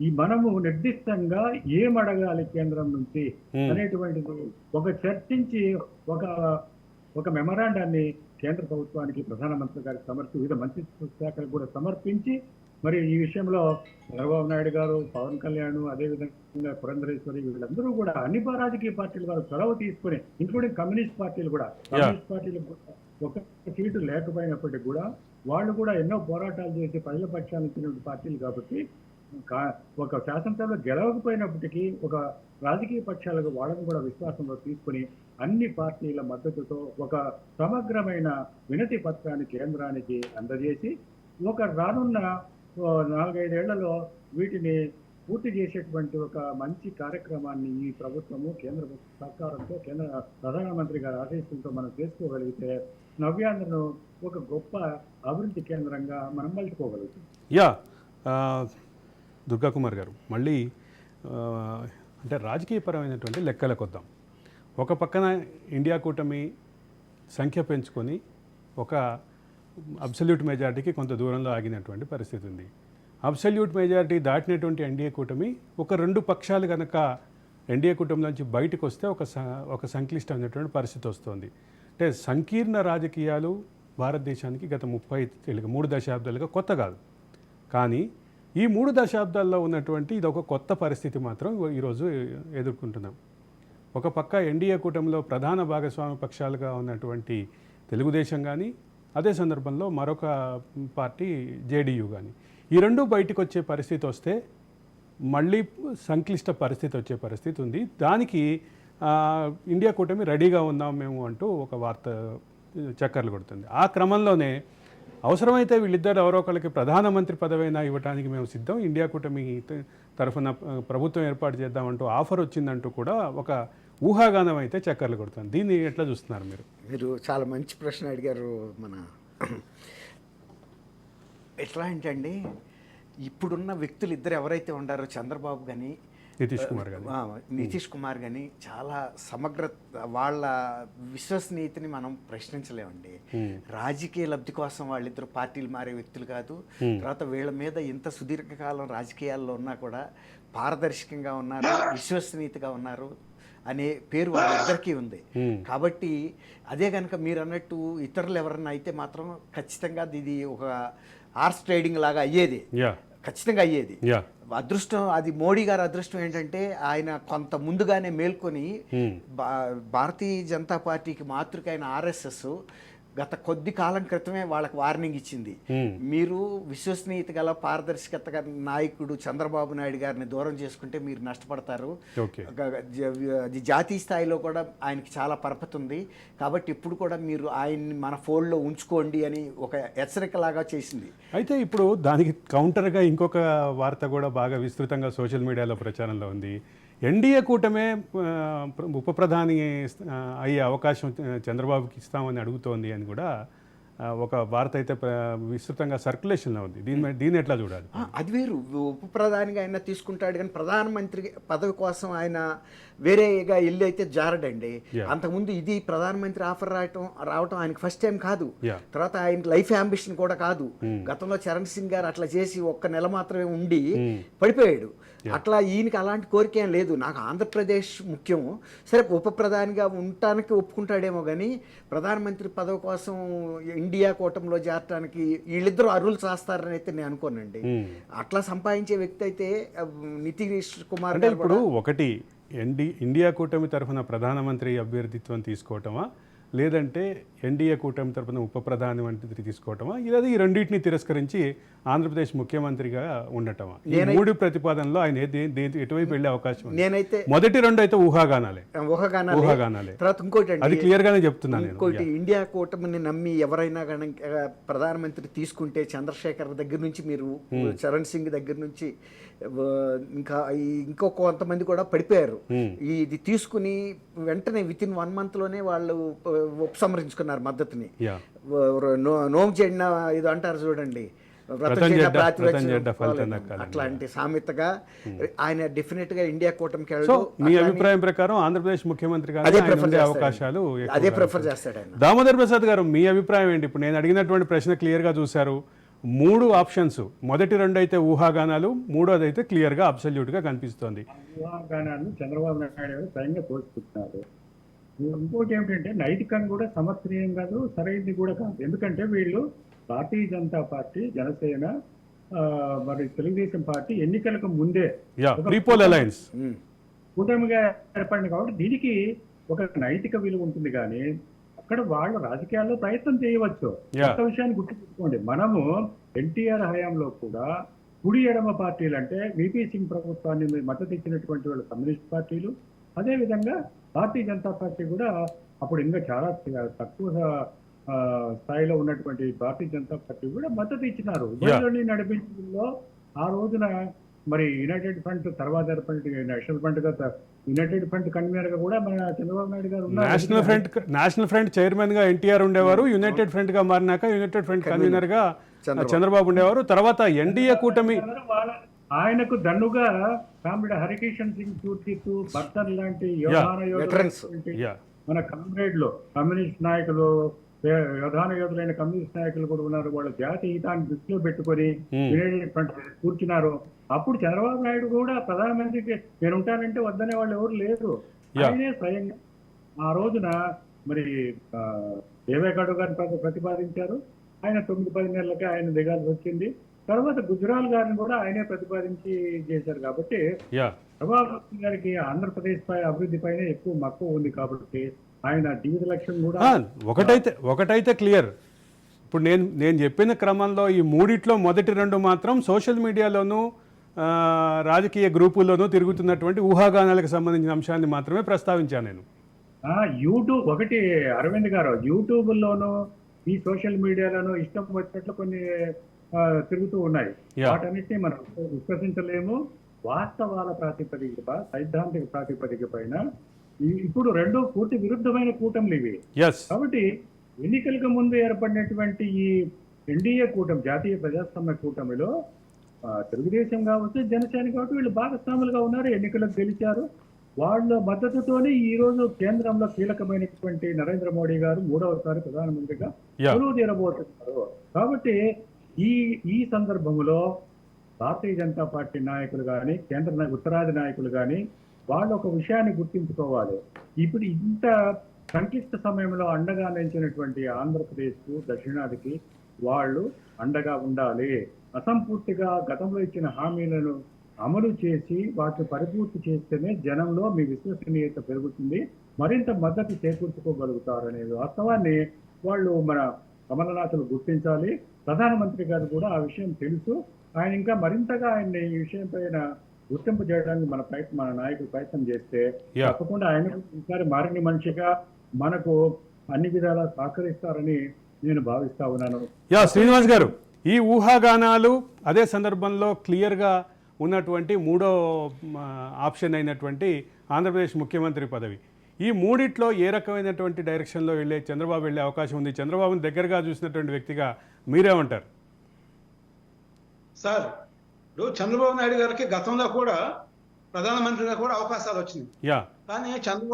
ఈ మనము నిర్దిష్టంగా ఏం అడగాలి కేంద్రం నుంచి అనేటువంటిది ఒక చర్చించి ఒక మెమరాండాన్ని కేంద్ర ప్రభుత్వానికి, ప్రధానమంత్రి గారికి వివిధ మంత్రిత్వ శాఖలు కూడా సమర్పించి, మరి ఈ విషయంలో చంద్రబాబు నాయుడు గారు, పవన్ కళ్యాణ్, అదేవిధంగా పురంధరేశ్వరి, వీళ్ళందరూ కూడా అన్ని రాజకీయ పార్టీలు వారు చొరవ తీసుకుని, ఇంక్లూడింగ్ కమ్యూనిస్ట్ పార్టీలు కూడా, కమ్యూనిస్ట్ పార్టీలు ఒక సీటు లేకపోయినప్పటికీ కూడా వాళ్ళు కూడా ఎన్నో పోరాటాలు చేసి ప్రజల పక్షాన్ని ఇచ్చినటువంటి పార్టీలు. కాబట్టి ఒక శాసనసభలో గెలవకపోయినప్పటికీ ఒక రాజకీయ పక్షాలకు వాళ్ళని కూడా విశ్వాసంలో తీసుకుని అన్ని పార్టీల మద్దతుతో ఒక సమగ్రమైన వినతి పత్రాన్ని కేంద్రానికి అందజేసి ఒక రానున్న 4-5 ఏళ్లలో వీటిని పూర్తి చేసేటువంటి ఒక మంచి కార్యక్రమాన్ని ఈ ప్రభుత్వము కేంద్ర సహకారంతో, కేంద్ర ప్రధానమంత్రి గారి ఆదేశంతో మనం చేసుకోగలిగితే నవ్యాంధ్రను ఒక గొప్ప అభివృద్ధి కేంద్రంగా మనం మలుచుకోగలుగుతాం. దుర్గా కుమార్ గారు, మళ్ళీ అంటే రాజకీయపరమైనటువంటి లెక్కలకు వద్దాం. ఒక పక్కన ఇండియా కూటమి సంఖ్య పెంచుకొని ఒక అబ్సల్యూట్ మెజారిటీకి కొంత దూరంలో ఆగినటువంటి పరిస్థితి ఉంది. అబ్సల్యూట్ మెజారిటీ దాటినటువంటి ఎన్డీఏ కూటమి ఒక 2 పక్షాలు కనుక ఎన్డీఏ కూటమి నుంచి బయటకు వస్తే ఒక సంక్లిష్టమైనటువంటి పరిస్థితి వస్తుంది. అంటే సంకీర్ణ రాజకీయాలు భారతదేశానికి గత 3 దశాబ్దాలుగా కొత్త కాదు. కానీ ఈ 3 దశాబ్దాల్లో ఉన్నటువంటి ఇది ఒక కొత్త పరిస్థితి మాత్రం ఈరోజు ఎదుర్కొంటున్నాం. ఒక పక్క ఎన్డీఏ కూటమిలో ప్రధాన భాగస్వామ్య పక్షాలుగా ఉన్నటువంటి తెలుగుదేశం కానీ, అదే సందర్భంలో మరొక పార్టీ జేడీయూ కానీ, ఈ 2 బయటకు వచ్చే పరిస్థితి వస్తే మళ్ళీ సంక్లిష్ట పరిస్థితి వచ్చే పరిస్థితి ఉంది. దానికి ఇండియా కూటమి రెడీగా ఉన్నాం మేము అంటూ ఒక వార్త చక్కర్లు కొడుతుంది. ఆ క్రమంలోనే అవసరమైతే వీళ్ళిద్దరు ఎవరో ఒకరికి ప్రధానమంత్రి పదవైనా ఇవ్వడానికి మేము సిద్ధం, ఇండియా కూటమి తరఫున ప్రభుత్వం ఏర్పాటు చేద్దామంటూ ఆఫర్ వచ్చిందంటూ కూడా ఒక ఊహాగానం అయితే చక్కర్లు కొడుతుంది. దీన్ని ఎట్లా చూస్తున్నారు మీరు? మీరు చాలా మంచి ప్రశ్న అడిగారు. ఎట్లా అంటే అండి, ఇప్పుడున్న వ్యక్తులు ఇద్దరు ఎవరైతే ఉండారో, చంద్రబాబు కానీ నితీష్ కుమార్ కానీ చాలా సమగ్ర వాళ్ళ విశ్వసనీయతని మనం ప్రశ్నించలేమండి. రాజకీయ లబ్ధి కోసం వాళ్ళిద్దరు పార్టీలు మారే వ్యక్తులు కాదు. తర్వాత వీళ్ళ మీద ఇంత సుదీర్ఘకాలం రాజకీయాల్లో ఉన్నా కూడా పారదర్శకంగా ఉన్నారు, విశ్వసనీయతగా ఉన్నారు అనే పేరు వాళ్ళిద్దరికీ ఉంది. కాబట్టి అదే కనుక మీరు అన్నట్టు ఇతరులు ఎవరన్నా అయితే మాత్రం ఖచ్చితంగా ఇది ఒక హార్స్ ట్రేడింగ్ లాగా అయ్యేది, ఖచ్చితంగా అయ్యేది. అదృష్టం అది మోడీ గారి అదృష్టం ఏంటంటే ఆయన కొంత ముందుగానే మేల్కొని భారతీయ జనతా పార్టీకి మాతృకైన ఆర్ఎస్ఎస్ గత కొద్ది కాలం క్రితమే వాళ్ళకి వార్నింగ్ ఇచ్చింది. మీరు విశ్వసనీయత గల పారదర్శకత నాయకుడు చంద్రబాబు నాయుడు గారిని దూరం చేసుకుంటే మీరు నష్టపడతారు. అది జాతీయ స్థాయిలో కూడా ఆయనకి చాలా పరపతి ఉంది, కాబట్టి ఇప్పుడు కూడా మీరు ఆయన్ని మన ఫోల్డ్లో ఉంచుకోండి అని ఒక హెచ్చరికలాగా చేసింది. అయితే ఇప్పుడు దానికి కౌంటర్గా ఇంకొక వార్త కూడా బాగా విస్తృతంగా సోషల్ మీడియాలో ప్రచారంలో ఉంది. ఎన్డీఏ కూటమే ఉప ప్రధాని అయ్యే అవకాశం చంద్రబాబుకి ఇస్తామని అడుగుతోంది అని కూడా ఒక వార్త అయితే విస్తృతంగా సర్క్యులేషన్లో ఉంది. దీన్ని ఎట్లా చూడాలి? అది వేరు, ఉప ప్రధానిగా ఆయన తీసుకుంటాడు కానీ ప్రధానమంత్రి పదవి కోసం ఆయన వేరేగా ఇల్లు అయితే జారడండి. అంతకుముందు ఇది ప్రధానమంత్రి ఆఫర్ రావటం ఆయనకి ఫస్ట్ టైం కాదు, తర్వాత ఆయన లైఫ్ అంబిషన్ కూడా కాదు. గతంలో చరణ్ సింగ్ గారు అట్లా చేసి ఒక్క నెల మాత్రమే ఉండి పడిపోయాడు. అట్లా ఈయనకి అలాంటి కోరిక ఏం లేదు. నాకు ఆంధ్రప్రదేశ్ ముఖ్యం, సరే ఉప ప్రధానిగా ఉండటానికి ఒప్పుకుంటాడేమో కానీ ప్రధానమంత్రి పదవి కోసం ఇండియా కూటమిలో చేరటానికి వీళ్ళిద్దరూ అరువులు చేస్తారని అయితే నేను అనుకోనండి. అట్లా సంపాదించే వ్యక్తి అయితే నితీష్ కుమార్ అంటే ఇప్పుడు ఒకటి ఇండియా కూటమి తరఫున ప్రధానమంత్రి అభ్యర్థిత్వం తీసుకోవటమా, లేదంటే ఎన్డీఏ కూటమి తరపున ఉప ప్రధానమంత్రి తీసుకోవటమా, లేదా ఈ రెండింటిని తిరస్కరించి ఆంధ్రప్రదేశ్ ముఖ్యమంత్రిగా ఉండటమా? ఈ మూడు ప్రతిపాదనలో ఆయన ఎటువైపు వెళ్ళే అవకాశం? నేనైతే మొదటి రెండు అయితే ఊహాగానాలే. తర్వాత ఇంకోటి అది క్లియర్ గానే చెప్తున్నాను. ఇంకోటి ఇండియా కూటమిని నమ్మి ఎవరైనా కానీ ప్రధానమంత్రి తీసుకుంటే చంద్రశేఖర్ దగ్గర నుంచి మీరు చరణ్ సింగ్ దగ్గర నుంచి ఇంకో కొంతమంది కూడా పడిపోయారు. ఇది తీసుకుని వెంటనే వితిన్ 1 month లోనే వాళ్ళు ఉపసంహరించుకున్నారు మద్దతుని. నోమ్ జెండా ఇది అంటారు చూడండి, అట్లాంటి సామెతగా ఆయన డెఫినెట్ గా ఇండియా కూటమికి వెళ్ళడం. మీ అభిప్రాయం ప్రకారం ఆంధ్రప్రదేశ్ ముఖ్యమంత్రిగా అవకాశాలు అదే ప్రిఫర్ చేస్తాడు ఆయన. దామోదర్ ప్రసాద్ గారు, మీ అభిప్రాయం ఏంటి? ఇప్పుడు నేను అడిగినటువంటి ప్రశ్న క్లియర్ గా చూశారు. 3 ఆప్షన్స్, మొదటి 2 అయితే ఊహాగానాలు, మూడోది అయితే క్లియర్ గా అబ్సల్యూట్ గా కనిపిస్తోంది. ఊహాగానాన్ని చంద్రబాబు నాయుడు స్వయంగా తోసిపుచ్చున్నారు. ఇంకోటి ఏమిటంటే నైతికంగా కూడా సమర్థనీయం కాదు, సరైనది కూడా కాదు. ఎందుకంటే వీళ్ళు భారతీయ జనతా పార్టీ, జనసేన, మరి తెలుగుదేశం పార్టీ ఎన్నికలకు ముందే కూటమిగా ఏర్పడింది కాబట్టి దీనికి ఒక నైతిక విలువ ఉంటుంది. కానీ అక్కడ వాళ్ళు రాజకీయాల్లో ప్రయత్నం చేయవచ్చు. ఒక విషయాన్ని గుర్తుపెట్టుకోండి, మనము ఎన్టీఆర్ హయాంలో కూడా కుడి ఎడమ పార్టీలు అంటే విపి సింగ్ ప్రభుత్వాన్ని మద్దతు ఇచ్చినటువంటి వాళ్ళు కమ్యూనిస్ట్ పార్టీలు, అదేవిధంగా భారతీయ జనతా పార్టీ కూడా అప్పుడు ఇంకా చాలా తక్కువ స్థాయిలో ఉన్నటువంటి భారతీయ జనతా పార్టీ కూడా మద్దతు ఇచ్చినారు. నడిపించడంలో ఆ రోజున మరి యునైటెడ్ ఫ్రంట్ తర్వాత నేషనల్ ఫ్రంట్ గా యునైటెడ్ ఫ్రంట్ కన్వీనర్ గా కూడా మన చంద్రబాబు నాయుడు గారు ఉన్నారు. నేషనల్ ఫ్రంట్ చైర్మన్ గా ఎన్టీఆర్ ఉండేవారు. యునైటెడ్ ఫ్రంట్ గా మారినాక యునైటెడ్ ఫ్రంట్ కన్వీనర్ గా చంద్రబాబు ఉండేవారు. తర్వాత ఎన్డీఏ కూటమి ఆయనకు దన్నుగా కామ్రేడ్ హరికిషన్ సింగ్ చూర్తితు బర్తన్ లాంటి యోధాన యోధులు, మన కామ్రేడ్లు కమ్యూనిస్ట్ నాయకులు, యోధాన యోధులైన కమ్యూనిస్ట్ నాయకులు కూడా ఉన్నారు. వాళ్ళ జాతి హితాన్ని దృష్టిలో పెట్టుకొని యునైటెడ్ ఫ్రంట్ కూర్చున్నారు. అప్పుడు చంద్రబాబు నాయుడు కూడా ప్రధానమంత్రికి నేను ఉంటానంటే వద్దనే వాళ్ళు ఎవరు లేరు. ఆయనే స్వయంగా ఆ రోజున మరి దేవేగౌడ గారిని ప్రతిపాదించారు. ఆయన 9-10 నెలలకే ఆయన దిగాల్సి వచ్చింది. తర్వాత గుజరాల్ గారిని కూడా ఆయనే ప్రతిపాదించి చేశారు. కాబట్టి చంద్రబాబు గారికి ఆంధ్రప్రదేశ్ అభివృద్ధి పైన ఎక్కువ మక్కువ ఉంది. కాబట్టి ఆయన జీవిత లక్ష్యం కూడా ఒకటైతే క్లియర్. ఇప్పుడు నేను చెప్పిన క్రమంలో ఈ మూడిట్లో మొదటి 2 మాత్రం సోషల్ మీడియాలోనూ రాజకీయ గ్రూపుల్లోనూ తిరుగుతున్నటువంటి ఊహాగానాలకు సంబంధించిన అంశాన్ని మాత్రమే ప్రస్తావించాను నేను. యూట్యూబ్ ఒకటి అరవింద్ గారు యూట్యూబ్లోనూ ఈ సోషల్ మీడియాలోనూ ఇష్టం వచ్చినట్లు కొన్ని తిరుగుతూ ఉన్నాయి. వాటన్నిటిని మనం విశ్వసించలేము. వాస్తవాల ప్రాతిపదిక, సైద్ధాంతిక ప్రాతిపదిక పైన ఇప్పుడు 2 పూర్తి విరుద్ధమైన కూటములు ఇవి. కాబట్టి ఎన్నికలకు ముందు ఏర్పడినటువంటి ఈ ఎన్డీఏ కూటమి, జాతీయ ప్రజాస్వామ్య కూటమిలో తెలుగుదేశం కావచ్చు, జనసేన కావచ్చు, వీళ్ళు భాగస్వాములుగా ఉన్నారు, ఎన్నికలకు గెలిచారు. వాళ్ళ మద్దతుతోనే ఈ రోజు కేంద్రంలో కీలకమైనటువంటి నరేంద్ర మోడీ గారు 3వసారి ప్రధానమంత్రిగా కొలువు తీరబోతున్నారు. కాబట్టి ఈ సందర్భంలో భారతీయ జనతా పార్టీ నాయకులు కానీ, ఉత్తరాది నాయకులు కానీ వాళ్ళు ఒక విషయాన్ని గుర్తించుకోవాలి. ఇప్పుడు ఇంత సంక్లిష్ట సమయంలో అండగా నిలిచినటువంటి ఆంధ్రప్రదేశ్ దక్షిణాదికి వాళ్ళు అండగా ఉండాలి. అసంపూర్తిగా గతంలో ఇచ్చిన హామీలను అమలు చేసి వాటిని పరిపూర్తి చేస్తేనే జనంలో మీ విశ్వసనీయత పెరుగుతుంది, మరింత మద్దతు చేకూర్చుకోగలుగుతారు అనే వాస్తవాన్ని వాళ్ళు మన కమలనాథులు గుర్తించాలి. ప్రధానమంత్రి గారు కూడా ఆ విషయం తెలుసు. ఆయన ఇంకా మరింతగా ఆయన్ని ఈ విషయం పైన గుర్తింపు చేయడానికి మన నాయకులు ప్రయత్నం చేస్తే తప్పకుండా ఆయన ఈసారి మారిన మనిషిగా మనకు అన్ని విధాలా సహకరిస్తారని నేను భావిస్తా ఉన్నాను. శ్రీనివాస్ గారు, ఈ ఊహాగానాలు అదే సందర్భంలో క్లియర్గా ఉన్నటువంటి మూడో ఆప్షన్ అయినటువంటి ఆంధ్రప్రదేశ్ ముఖ్యమంత్రి పదవి, ఈ మూడిట్లో ఏ రకమైనటువంటి డైరెక్షన్లో చంద్రబాబు వెళ్ళే అవకాశం ఉంది? చంద్రబాబుని దగ్గరగా చూసినటువంటి వ్యక్తిగా మీరేమంటారు? సార్, ఇప్పుడు చంద్రబాబు నాయుడు గారికి గతంలో కూడా ప్రధానమంత్రిగా కూడా అవకాశాలు వచ్చినాయి. కానీ చంద్రబాబు